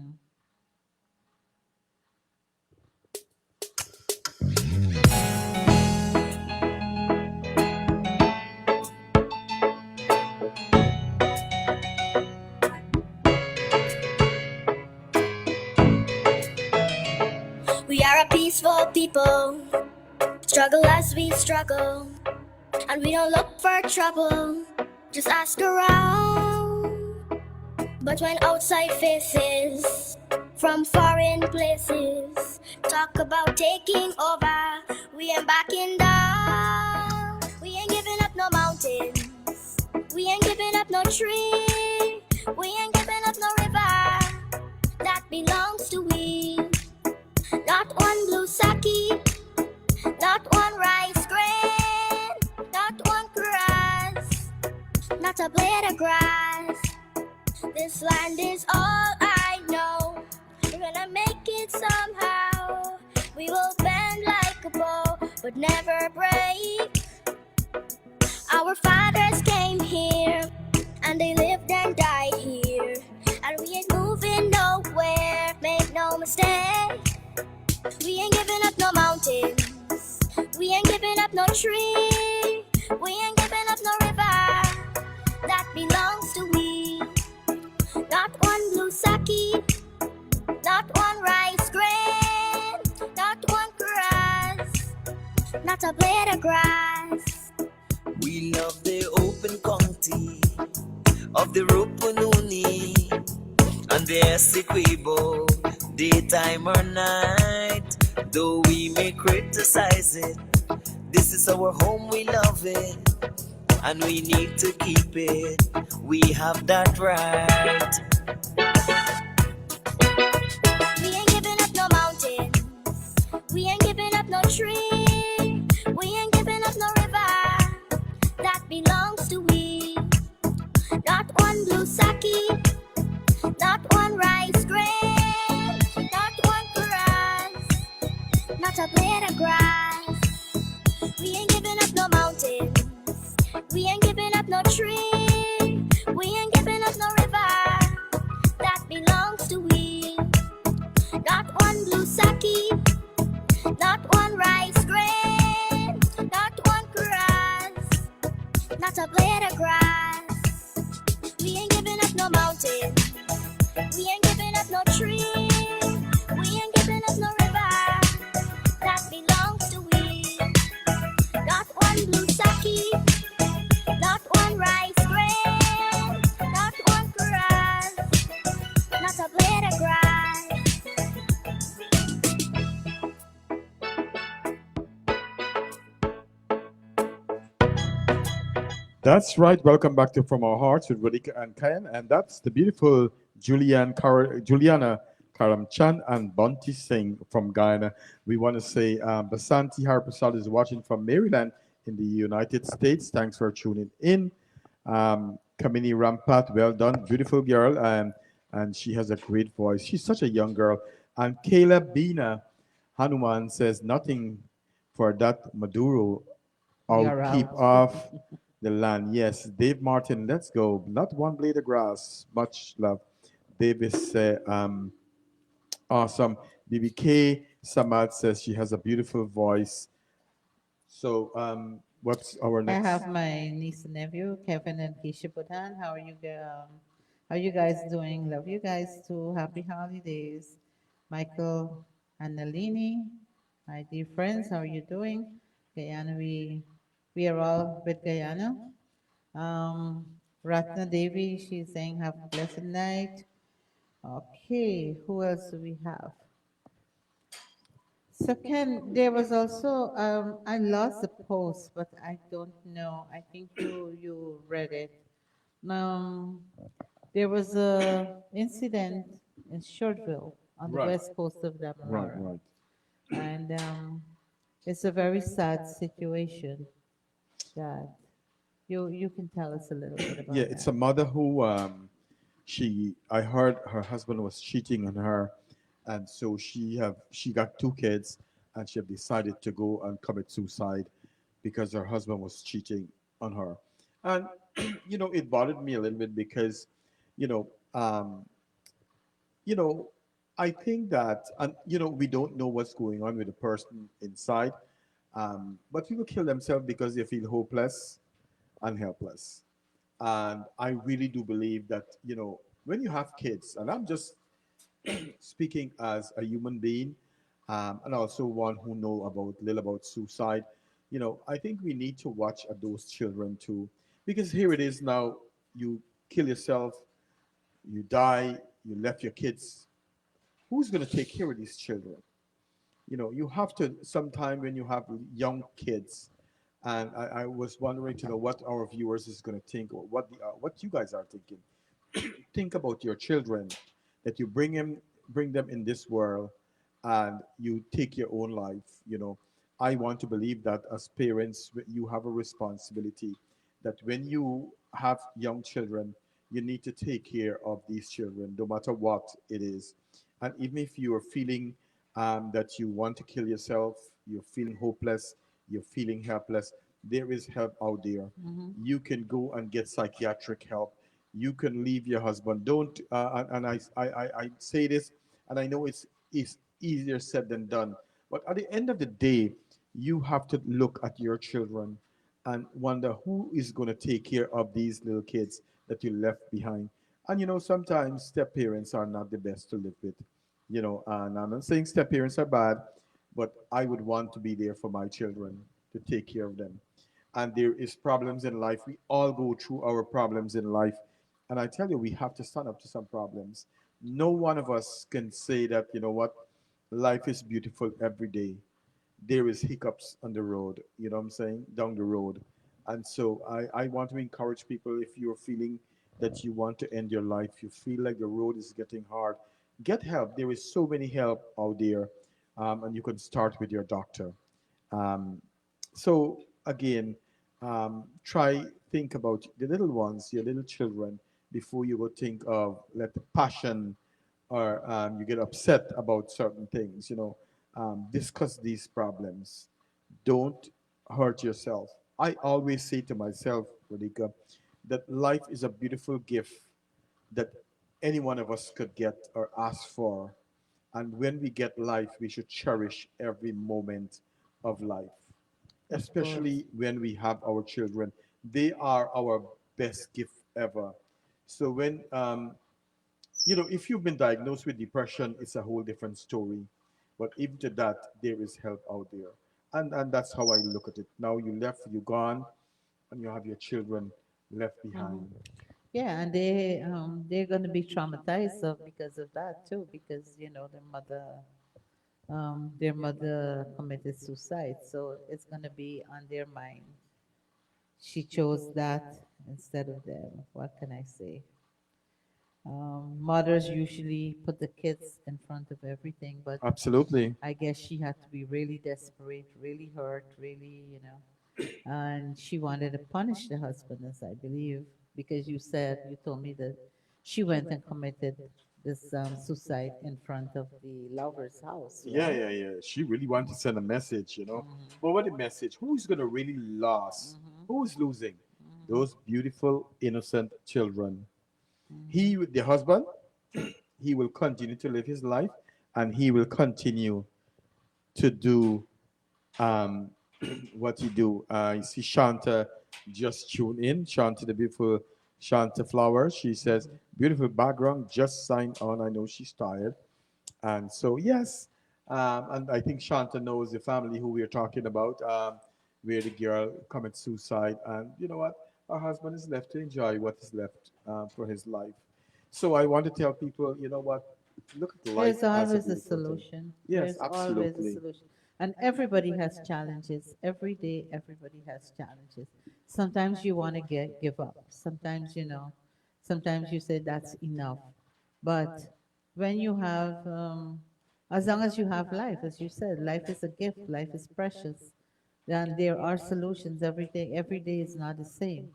We are a peaceful people, struggle as we struggle, and we don't look for trouble, just ask around. But when outside faces from foreign places talk about taking over, we ain't backing down. We ain't giving up no mountains, we ain't giving up no tree, we ain't giving up no river that belongs to we. Not one blue sake, not one rice grain, not one grass, not a blade of grass. This land is all I know. We're gonna make it somehow. We will bend like a bow, but never break. Our fathers came here, and they lived and died here, and we ain't moving nowhere, make no mistake. We ain't giving up no mountains, we ain't giving up no tree, we ain't giving up no river that belongs to we. Not one blue sake, not one rice grain, not one grass, not a blade of grass. We love the open country. beauty of the Rupununi and the Essequibo, daytime or night. Though we may criticize it, this is our home, we love it, and we need to keep it. We have that right. We ain't giving up no mountains. We ain't giving up no tree. We ain't giving up no river that belongs to we. Not one blue saki, not one rice grain, not one grass, not a blade of grass. We ain't giving up no mountains. We ain't giving up no tree. We ain't giving up no river that belongs to we. Not one blue saki, not one rice grain, not one grass, not a blade of grass. We ain't giving up no mountain. We ain't giving up no tree. We ain't giving up no river that belongs to we. Not one blue saki, not one rice grain, not one grass, not a blade of grass. That's right. Welcome back to From Our Hearts with Radhika and Ken, and that's the beautiful Juliana Karamchan and Bunty Singh from Guyana. We want to say Basanti Harprasad is watching from Maryland in the United States. Thanks for tuning in. Kamini Rampat, well done, beautiful girl, and she has a great voice. She's such a young girl. And Kayla Bina Hanuman says nothing for that Maduro. I'll You're keep out. off the land. Yes, Dave Martin, let's go. Not one blade of grass. Much love. Davis said, awesome. BBK Samad says she has a beautiful voice. So, what's our I next? have my niece and nephew, Kevin and Keisha Bhutan. How you guys doing? Love you guys too. Happy holidays. Michael and Nalini, my dear friends, how are you doing? Guyana, we are all with Guyana. Um, Ratna Devi, she's saying have a blessed night. Okay, who else do we have? So Ken, there was also I lost the post, but I don't know. I think you read it. Um, there was a incident in Shortville on the Right, west coast of right, Demerara, right. and it's a very sad situation that you can tell us a little bit Yeah, about it's that. a mother who I heard her husband was cheating on her, and so she got two kids, and she have decided to go and commit suicide because her husband was cheating on her. And it bothered me a little bit because you know um you know I think that, and we don't know what's going on with the person inside, but people kill themselves because they feel hopeless and helpless. And I really do believe that, when you have kids, and I'm just speaking as a human being, and also one who know about little about suicide, I think we need to watch at those children too, because here it is now. You kill yourself, you die, you left your kids. Who's going to take care of these children? You have to sometime when you have young kids. And I was wondering to know what our viewers is going to think, or what you guys are thinking. Think about your children, that you bring them in this world, and you take your own life. I want to believe that as parents, you have a responsibility, that when you have young children, you need to take care of these children no matter what it is. And even if you are feeling that you want to kill yourself, you're feeling hopeless, you're feeling helpless, there is help out there. Hmm. You can go and get psychiatric help. You can leave your husband. Don't. And I say this, and I know it's easier said than done. But at the end of the day, you have to look at your children and wonder who is going to take care of these little kids that you left behind. And sometimes step parents are not the best to live with. And I'm not saying step parents are bad, but I would want to be there for my children to take care of them. and there is problems in life. We all go through our problems in life, and I tell you, we have to stand up to some problems. No one of us can say that, you know what, life is beautiful every day. There is hiccups on the road, you know what I'm saying, down the road. And so I want to encourage people, if you're feeling that you want to end your life, you feel like the road is getting hard, get help. There is so many help out there, and you can start with your doctor. Um, so again, try think about the little ones, your little children, before you go think of let the passion or you get upset about certain things. Discuss these problems. Don't hurt yourself. I always say to myself, Radhika, that life is a beautiful gift that any one of us could get or ask for. And when we get life, we should cherish every moment of life, Of course. especially when we have our children. They are our best gift ever. So if you've been diagnosed with depression, it's a whole different story. But even to that, there is help out there. And that's how I look at it. Now you left, you gone, and you have your children left Hmm. behind. Yeah, and they're going to be traumatized because of that too, because their mother committed suicide, so it's going to be on their mind. She chose that instead of them. What can I say? Mothers usually put the kids in front of everything, but Absolutely. I guess she had to be really desperate, really hurt, really, and she wanted to punish the husband, as I believe, because you told me that she went and committed this suicide in front of the lover's house, Yeah, right? yeah, yeah. She really wanted to send a message. Hmm. But what a message? Who's gonna really lose? Hmm. Who's losing? Hmm. Those beautiful, innocent children. Hmm. He, the husband, he will continue to live his life, and he will continue to do um, what he do. You see, Shanta just tune in. Shanta, the beautiful Shanta Flower. She says, "Beautiful background. Just sign on. I know she's tired." And so, yes, and I think Shanta knows the family who we are talking about, where the girl commits suicide. And you know what? Her husband is left to enjoy what is left for his life. So I want to tell people, you know what? Look at life There's as a always a beautiful thing. solution. Yes, There's always a absolutely. solution. And everybody has challenges. Every day, everybody has challenges. Sometimes you want to give up. Sometimes you say that's enough. But when you have, as long as you have life, as you said, life is a gift, life is precious. Then there are solutions every day. Every day is not the same.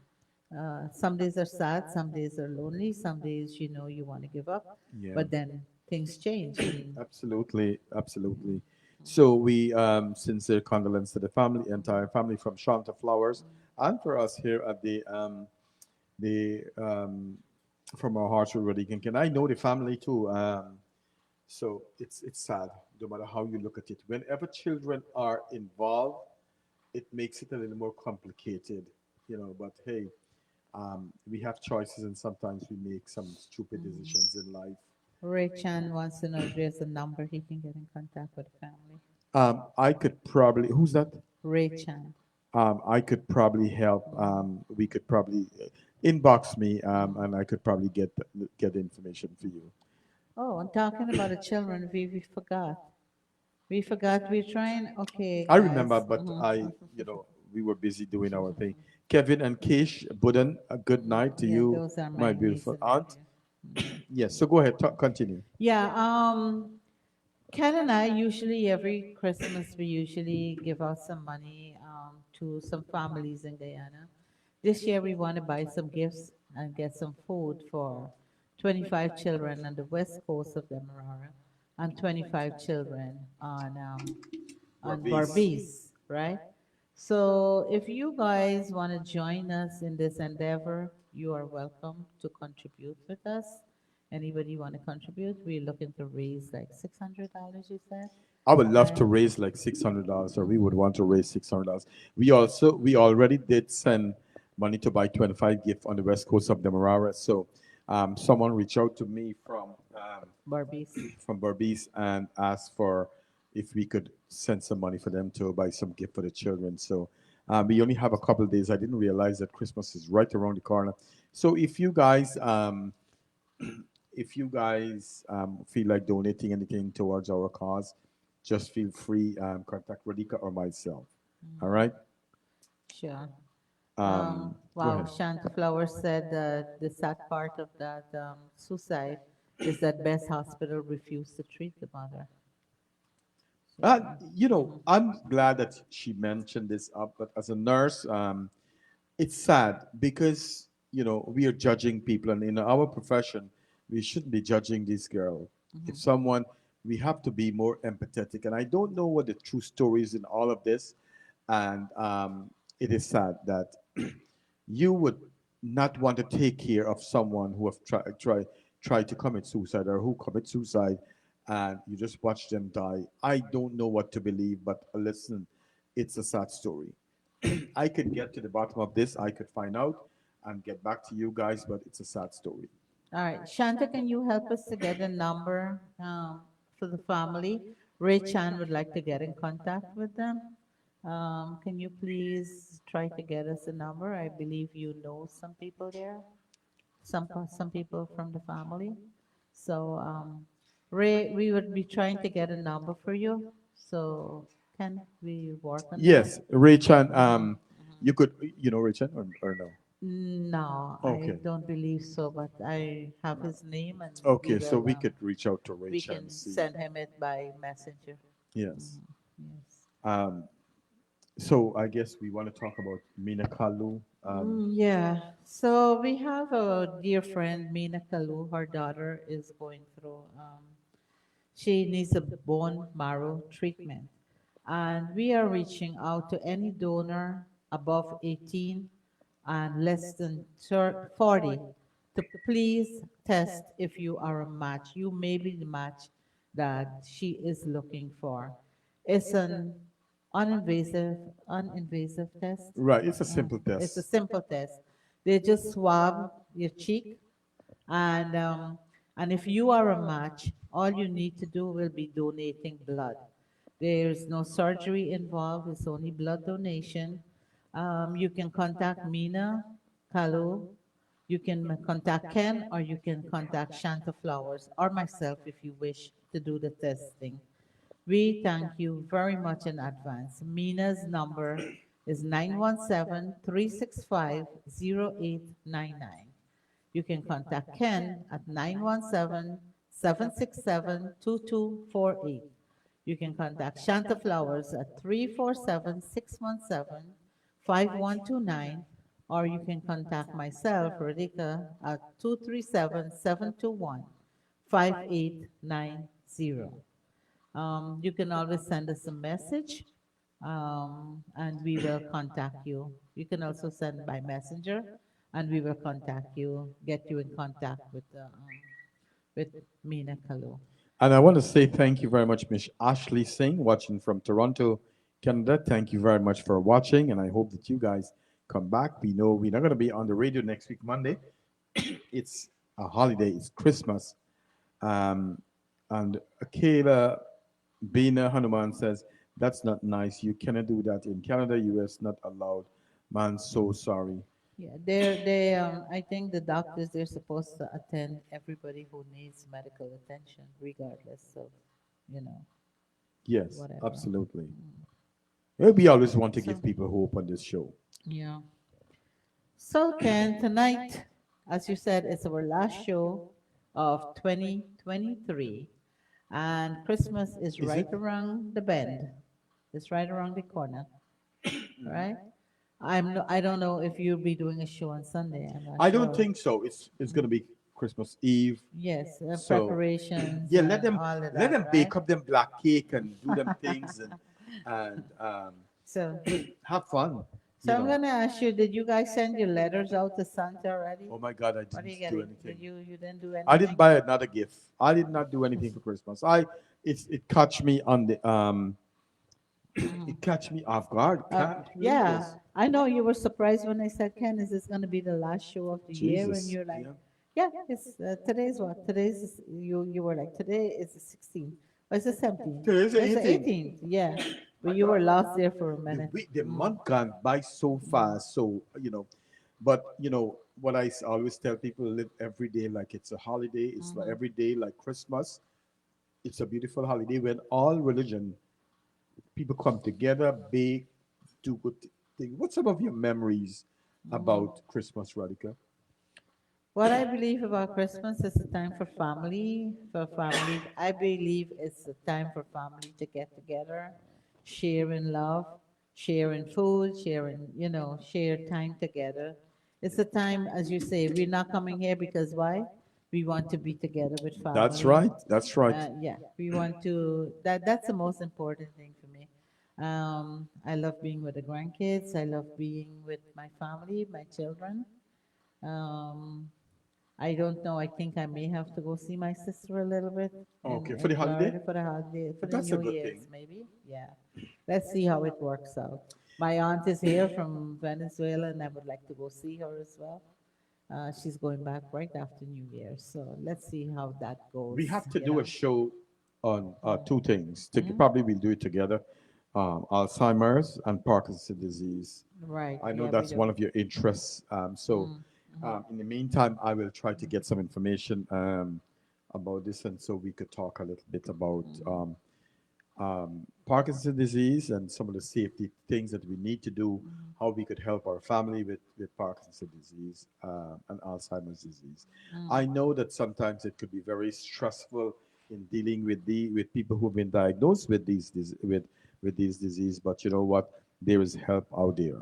Some days are sad, some days are lonely, some days you want to give up, Yeah. but then things change. And Absolutely, absolutely. So we sincere condolence to the family, entire family from Shanta Flowers, and for us here at the from our hearts with Radhika and Ken. I know the family too. So it's sad, no matter how you look at it. Whenever children are involved, it makes it a little more complicated. But hey, we have choices, and sometimes we make some stupid decisions in life. Ray Chan wants to know if there's a number he can get in contact with the family. I could probably. Who's that? Ray Chan. I could probably help. Mhm. We could probably inbox me, Mhm. and I could probably get the information for you. Oh, and talking about the children, we forgot. We forgot. We're trying. Okay, I remember, guys. but Mhm. we were busy doing our thing. Kevin and Kish Budan, a good night to Yeah, you, those are my my niece beautiful and aunt. nephew. Mhm. Yes, so go ahead, continue. Yeah. Ken and I usually every Christmas we usually give out some money to some families in Guyana. This year we want to buy some gifts and get some food for 25 children on the west coast of Demerara and 25 children on Barbies. Barbies, right? So if you guys want to join us in this endeavor, you are welcome to contribute with us. Anybody want to contribute? We're looking to raise like $600, you said, I would love right? to raise like $600, or we would Mhm. want to raise $600. We already did send money to buy 25 gift on the west coast of Demerara. So someone reached out to me Barbies. from Barbies and asked for if we could send some money for them to buy some gift for the children. So We only have a couple of days. I didn't realize that Christmas is right around the corner. So if you guys feel like donating anything towards our cause, just feel free. Contact Radhika or myself. All right. Sure. Go Wow, ahead. Shanta Flower said that the sad part of that suicide is that Best Hospital refused to treat the mother. Uh, Yeah. I'm glad that she mentioned this up, but as a nurse, it's sad because we are judging people, and in our profession, we shouldn't be judging this girl. If someone, we have to be more empathetic, and I don't know what the true story is in all of this, and it is sad that you would not want to take care of someone who have tried to commit suicide or who commit suicide, and you just watch them die. I don't know what to believe, but listen, it's a sad story. I could get to the bottom of this. I could find out and get back to you guys, but it's a sad story. All right, Shanta, can you help us to get a number for the family? Ray Chan would like to get in contact with them. Can you please try to get us a number? I believe you know some people there, some people from the family. So, Ray, we would be trying to get a number for you. So, can we work on that? Yes, Raychan. Mm-hmm. You could, Raychan, or no? No, I Okay. don't believe so, but I have his name and Okay, so we could reach out to we Raychan, can see. send him it by messenger. Yes. Yes. Um, so I guess we want to talk about Mina Kalu. Yeah. So we have a dear friend, Mina Kalu. Her daughter is going through. She needs a bone marrow treatment, and we are reaching out to any donor above 18 and less than 40 to please test if you are a match. You may be the match that she is looking for. It's an uninvasive test. Right, it's a Uh, simple it's a test. simple test. They just swab your cheek, and if you are a match, all you need to do will be donating blood. There's no surgery involved. It's only blood donation. You can contact Mina Kalu. You can contact Ken, or you can contact Shanta Flowers or myself if you wish to do the testing. We thank you very much in advance. Mina's number is 917-365-0899. You can contact Ken at 917-767-2248. You can contact Shanta Flowers at 347-617-5129, or you can contact myself, Radhika, at 237-721-5890. You can always send us a message, and we will contact you. You can also send by messenger, and we will contact you, get you in contact with Mina Kalu. And I want to say thank you very much, Miss Ashley Singh, watching from Toronto, Canada. Thank you very much for watching, and I hope that you guys come back. We know we're not going to be on the radio next week, Monday. It's a holiday, it's Christmas. Um, and Kayla Bina Hanuman says, that's not nice. You cannot do that in Canada, US, not allowed. Man, so sorry. Yeah, I think the doctors, they're supposed to attend everybody who needs medical attention, regardless of, you know, Yes, whatever. absolutely. We always want to So, give people hope on this show. yeah. So, Ken, tonight, as you said, it's our last show of 2023, and Christmas is Is right it? around the bend. It's right around the corner, right? I don't know if you'll be doing a show on Sunday. I'm not I don't sure. think so. It's going to be Christmas Eve. Yes, So preparations yeah, and all of let that, them right? bake up them black cake and do them things and So, have fun. so You I'm know. gonna ask you, did you guys send your letters out to Santa already? Oh my God, I What are didn't you do getting? anything. You didn't do I didn't anything? buy another gift. I did not do anything for Christmas. It catch me on the Mhm. it catch me off guard. Can't believe Yeah, this. I know you were surprised when I said, Ken, is this gonna be the last show of the year? And Jesus. you're like, Yeah. yeah, it's today's what? You were like, today is the 16th. Or it's the 17th. Today's the It's the 18th. 18th. Yeah, But you were lost there for a minute. The month gone by so fast. So but what always tell people: live every day like it's a holiday. It's like every day like Christmas. It's a beautiful holiday when all religion people come together, bake, do good things. What's some of your memories about Christmas, Radhika? What I believe about Christmas is a time for family, for families. I believe it's a time for family to get together, sharing love, sharing food, share time together. It's a time, as you say, we're not coming here because why? We want to be together with That's family. right. That's right. Yeah, we want to. That's the most important thing for me. I love being with the grandkids. I love being with my family, my children. Um, I don't know. I think I may have to go see my sister a little bit Okay, for in the holiday. Florida for the holiday, for the That's a New good Year's, thing. maybe. Yeah. Let's see how it works out. My aunt is here from Venezuela, and I would like to go see her as well. She's going back right after New Year, so let's see how that goes. We have to You do a know. show on two things. Mhm. Probably we'll do it together. Alzheimer's and Parkinson's disease. Right. I know Yeah, we that's do. one of your interests. In the meantime, I will try to get some information about this, and so we could talk a little bit about Parkinson's disease and some of the safety things that we need to do, how we could help our family with Parkinson's disease and Alzheimer's disease. I know that sometimes it could be very stressful in dealing with people who've been diagnosed with with these disease, but you know what? There is help out there.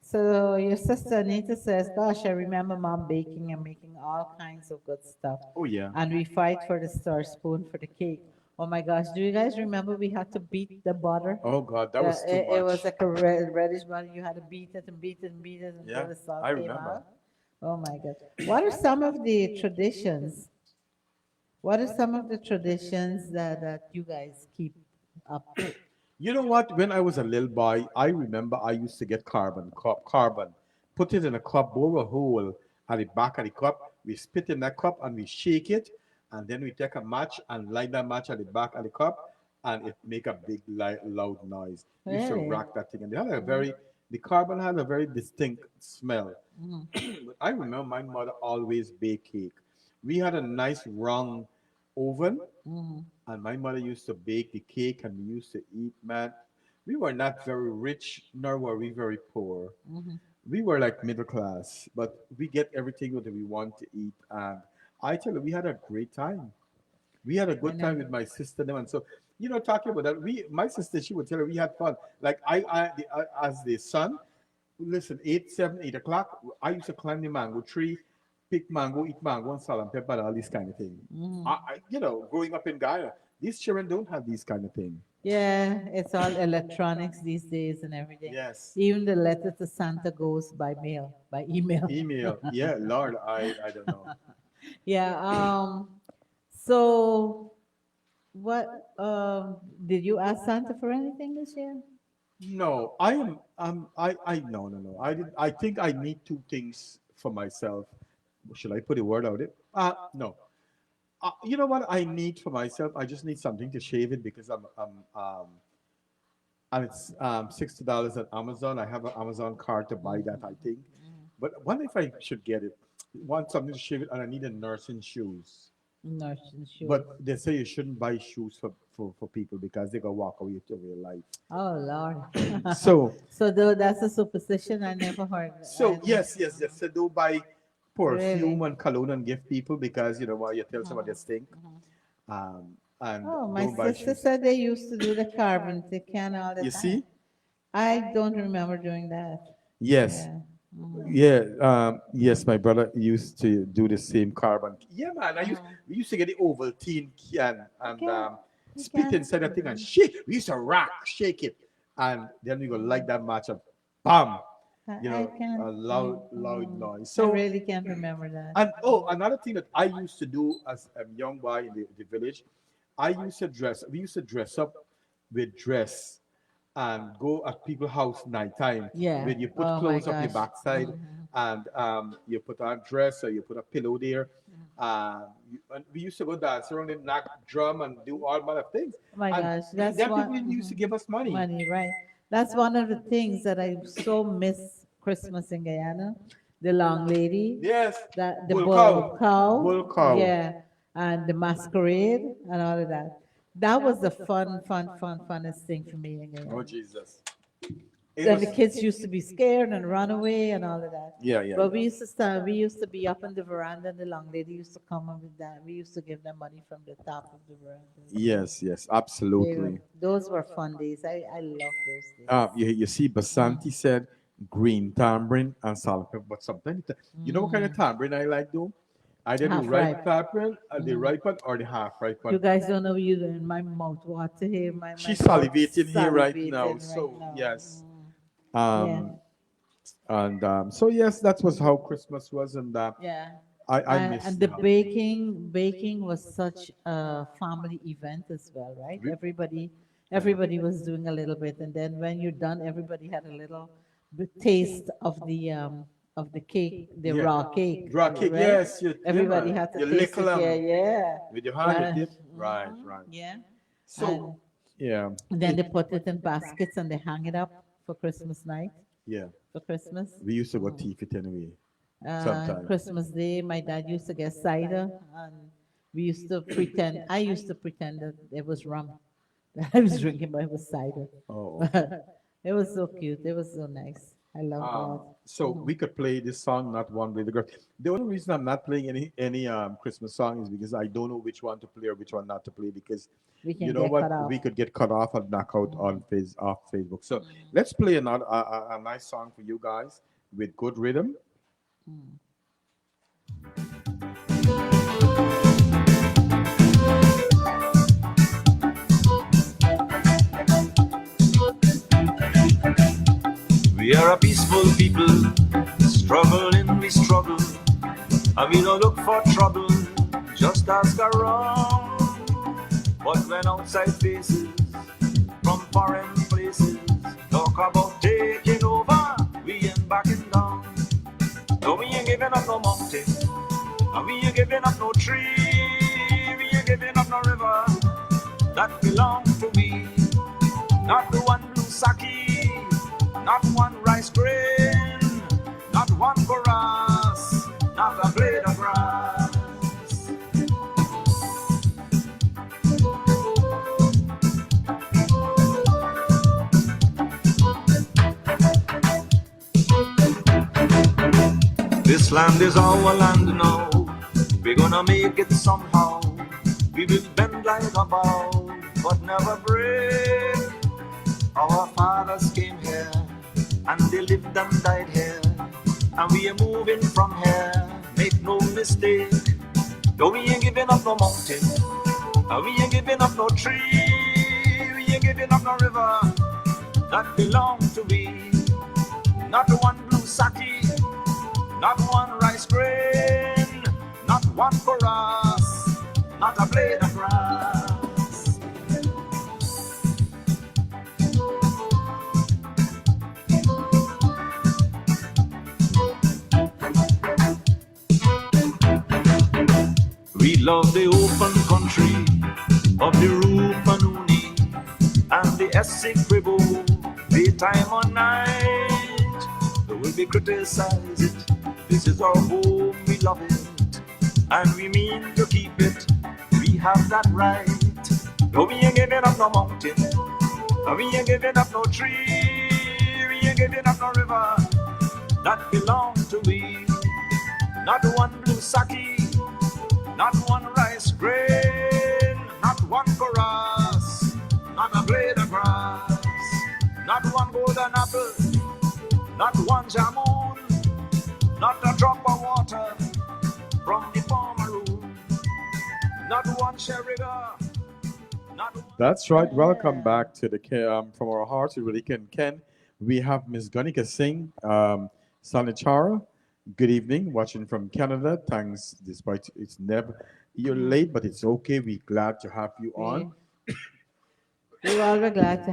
So your sister Anita says, "Gosh, I remember mom baking and making all kinds of good stuff, Oh yeah. and we fight for the star spoon for the cake." Oh my gosh, do you guys remember we had to beat the butter? Oh God, that was too It was much. like a reddish butter. You had to beat it and beat it and beat it until Yeah, the salt I came remember. out. Oh my God. What are some of the traditions? What are some of the traditions that you guys keep up? You know what? When I was a little boy, I remember I used to get carbon, put it in a cup, bore a hole at the back of the cup. We spit in that cup and we shake it, and then we take a match and light that match at the back of the cup, and it make a big loud noise. We used to Really? rock that thing, and the carbon had a very distinct smell. But I remember my mother always bake cake. We had a nice round oven, and my mother used to bake the cake, and we used to eat. Man, we were not very rich, nor were we very poor. We were like middle class, but we get everything that we want to eat. And I tell you, we had a great time. We had a I good know. time with my sister them, and so talking about that, my sister, she would tell her we had fun. Like as the son, listen, 8, 7, 8 o'clock, I used to climb the mango tree, pick mango, eat mango, and salt and pepper, and all this kind of thing. Growing up in Guyana, these children don't have these kind of thing. Yeah, it's all electronics these days and everything. Yes. Even the letter to Santa goes by mail, by email. Email. Yeah, Lord, I don't know. Yeah. So what did you ask Santa for anything this year? No, I am. I no, no, no. I did. I think I need two things for myself. Should I put a word out it? No. You know what I need for myself? I just need something to shave it because and it's $60 at Amazon. I have an Amazon card to buy that. I think, but wonder if I should get it. Want something to shave it, and I need a nursing shoes. Nursing shoes. But they say you shouldn't buy shoes for people because they go walk away to real life. Oh Lord. So So though that's a superstition I never heard. So yes, yes, yes. So do buy perfume Really? and cologne and give people because you know why you tell someone they stink. And Oh, my don't buy sister shoes. said they used to do the carbon they can all the You time. see? I don't remember doing that. Yes. Yeah. Yeah. Yes, my brother used to do the same carbon. Yeah, man. We used to get the Ovaltine can and Okay. spit Okay. inside that thing and shake. We used to rock, shake it, and then we go light that match up, bam. I can. A loud noise. I So really can't remember that. and oh, another thing that I used to do as a young boy in the village, I used to dress. We used to dress up with dress and go at people's house nighttime. Yeah. When you put Oh my clothes up your gosh. backside and you put on a dress or you put a pillow there. And we used to go dance around and knock drum and do all manner of things. Oh my And gosh, that's then what. people used to give us money. Money, right? That's one of the things that I so miss Christmas in Guyana. The long lady, Yes, that the bull bull cow, bull cow, cow. yeah, and the masquerade and all of that. That was the funnest thing for me in Oh Guyana. Jesus! It Then was. the kids used to be scared and run away and all of that. Yeah, yeah, But yeah. we used to be up on the veranda, and the long lady used to come up with that. We used to give them money from the top of the veranda. Yes, yes, They were, absolutely. those were fun days. I love those days. You see, Basanti said green tamarind and salt pepper, but sometimes you know what kind of tamarind I like though? Either the Half ripe ripe. tamarind, the ripe one, or the half ripe You one. guys don't know you in my mouth water here, my She's mouth salivating here right now, salivating right so now. yes. Yeah, Um, and so yes, that was how Christmas was, and yeah. I miss And the now. baking was such a family event as well, right? We- Everybody was doing a little bit, and then when you're done, everybody had a little bit taste of the cake, the Yeah. raw cake, Raw cake, right? yes, Everybody man. had to You taste lickle it. Yeah, 'em yeah. with your hand, you Right. dip. Right, right. Yeah. So, yeah, And then they put it in baskets and they hang it up for Christmas night, yeah. for Christmas. We used to go thief it anyway. Sometimes. Christmas Day, my dad used to get cider, and we used to pretend. I used to pretend that it was rum that I was drinking, but it was cider. Oh. It was so cute. It was so nice. I love So we could play this song, not one with the girl. The only reason I'm not playing any Christmas song is because I don't know which one to play or which one not to play because that. We you can know get cut what, off. we could get cut off and knock out on off Facebook. So let's play another a nice song for you guys with good rhythm. We are a peaceful people, struggling, we struggle, and we don't look for trouble, just ask around. But when outside faces from foreign places talk about taking over, we ain't backing down. No, we ain't giving up no mountain, and we ain't giving up no tree, we ain't giving up no river that belong to we. Not the one blue sake, not one rice grain, not one chorus, not a blade of grass. This land is our land now, we're gonna make it somehow. We will bend like a bow, but never break. Our fathers came here, and they lived and died here, and we are moving from here, make no mistake. No, we ain't giving up no mountain, and we ain't giving up no tree, we ain't giving up no river that belong to we. Not one blue sake, not one rice grain, not one chorus, not a blade of grass. We love the open country of the Rupanuni and the Essequibo, daytime or night. Though we criticize it, this is our home, we love it, and we mean to keep it, we have that right. No, we ain't giving up no mountain, and we ain't giving up no tree, we ain't giving up no river that belong to we. Not one blue sake, not one rice grain, not one chorus, not a blade of grass, not one golden apple, not one jamun, not a drop of water from the farmer room, not one sherriga, not one. That's right. Welcome back to the from our hearts with Radhika and Ken. We have Miss Ganika Singh, Sanichara. Good evening, watching from Canada. Thanks, despite it's never you're late, but it's okay. We're glad to have you on. We're always glad to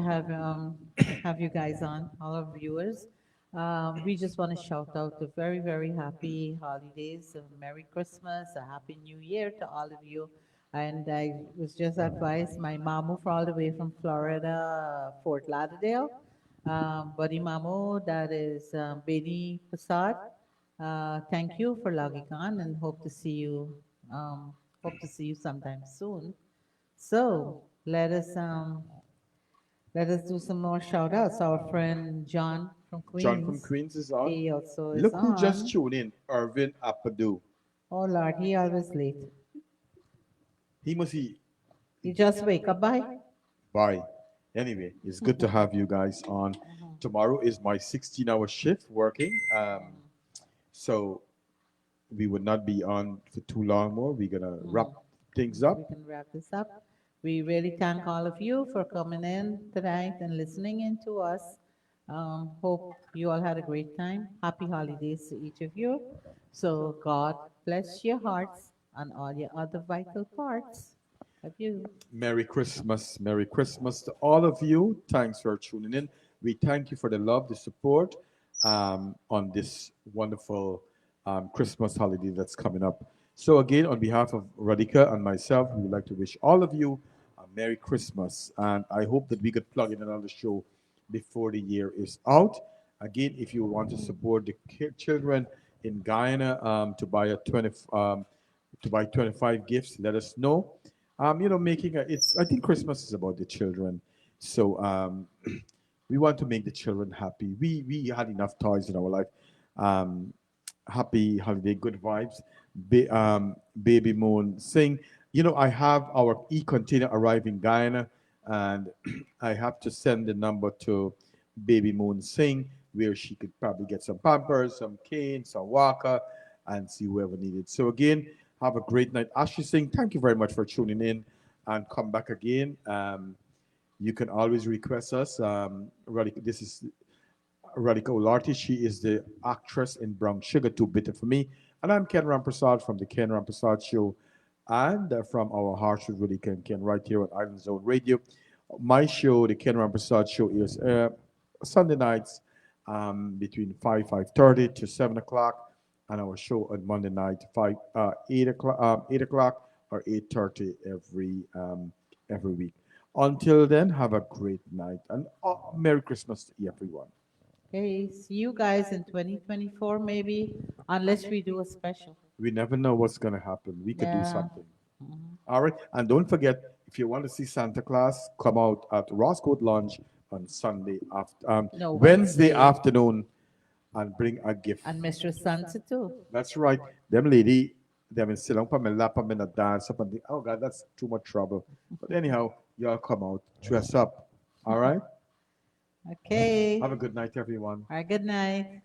have you guys on, all our viewers. We just want to shout out a very, very happy holidays, a Merry Christmas, a Happy New Year to all of you. And I was just advised, my mom moved all the way from Florida, Fort Lauderdale. Buddy Mamu, that is Beni Prasad. Thank you for logging on and um, hope to see you sometime soon. So let us do some more shout outs. Our friend John from John from Queens, Queens is on. he also is Look who just on. tuned in, Irvin Apadu. Oh Lord, he always late. He must be You just wake up by? bye. Anyway, it's good to have you guys on. Tomorrow is my 16-hour shift working. So we would not be on for too long more. We're gonna wrap things We up. can wrap this up. We really thank all of you for coming in tonight and listening in to us. Hope you all had a great time. Happy holidays to each of you. So God bless your hearts and all your other vital parts of you. Merry Christmas. Merry Christmas to all of you. Thanks for tuning in. We thank you for the love, the support on this wonderful Christmas holiday that's coming up. So, again, on behalf of Radhika and myself, we would like to wish all of you a Merry Christmas. And I hope that we could plug in another show before the year is out. Again, if you want to support the children in Guyana to buy 25 gifts, let us know. Making it's I think Christmas is about the children, so we want to make the children happy. We had enough toys in our life. Um, Happy holiday, good vibes. Baby Moon sing. I have our e-container arrive in Guyana, and I have to send the number to Baby Moon sing, where she could probably get some pampers, some cane, some walker, and see whoever needed. So again, have a great night. Ashley Singh, thank you very much for tuning in, and come back again. You can always request us. This is Radhika Ularti. She is the actress in Brown Sugar, Too Bitter for Me. And I'm Ken Ramprasad from the Ken Ramprasad Show and from our Hearts with Radhika and Ken right here on Island Zone Radio. My show, the Ken Ramprasad Show, is Sunday nights between 5:30 to 7 o'clock, and our show on Monday night 8 o'clock or 8:30 every week. Until then, have a great night and Merry Christmas to everyone. Okay, see you guys in 2024 maybe, unless we do a special. We never know what's going to happen. We could do Yeah. something. All right. And don't forget, if you want to see Santa Claus, come out at Roscoe Lounge on Sunday after No, Wednesday Wednesday. afternoon and bring a gift. And Mistress Santa too. That's right. Them lady, them in sit down pa me lap and me dance up and think, oh God, that's too much trouble. But anyhow, y'all come out, dress up. All right. Okay. Have a good night, everyone. All right, good night.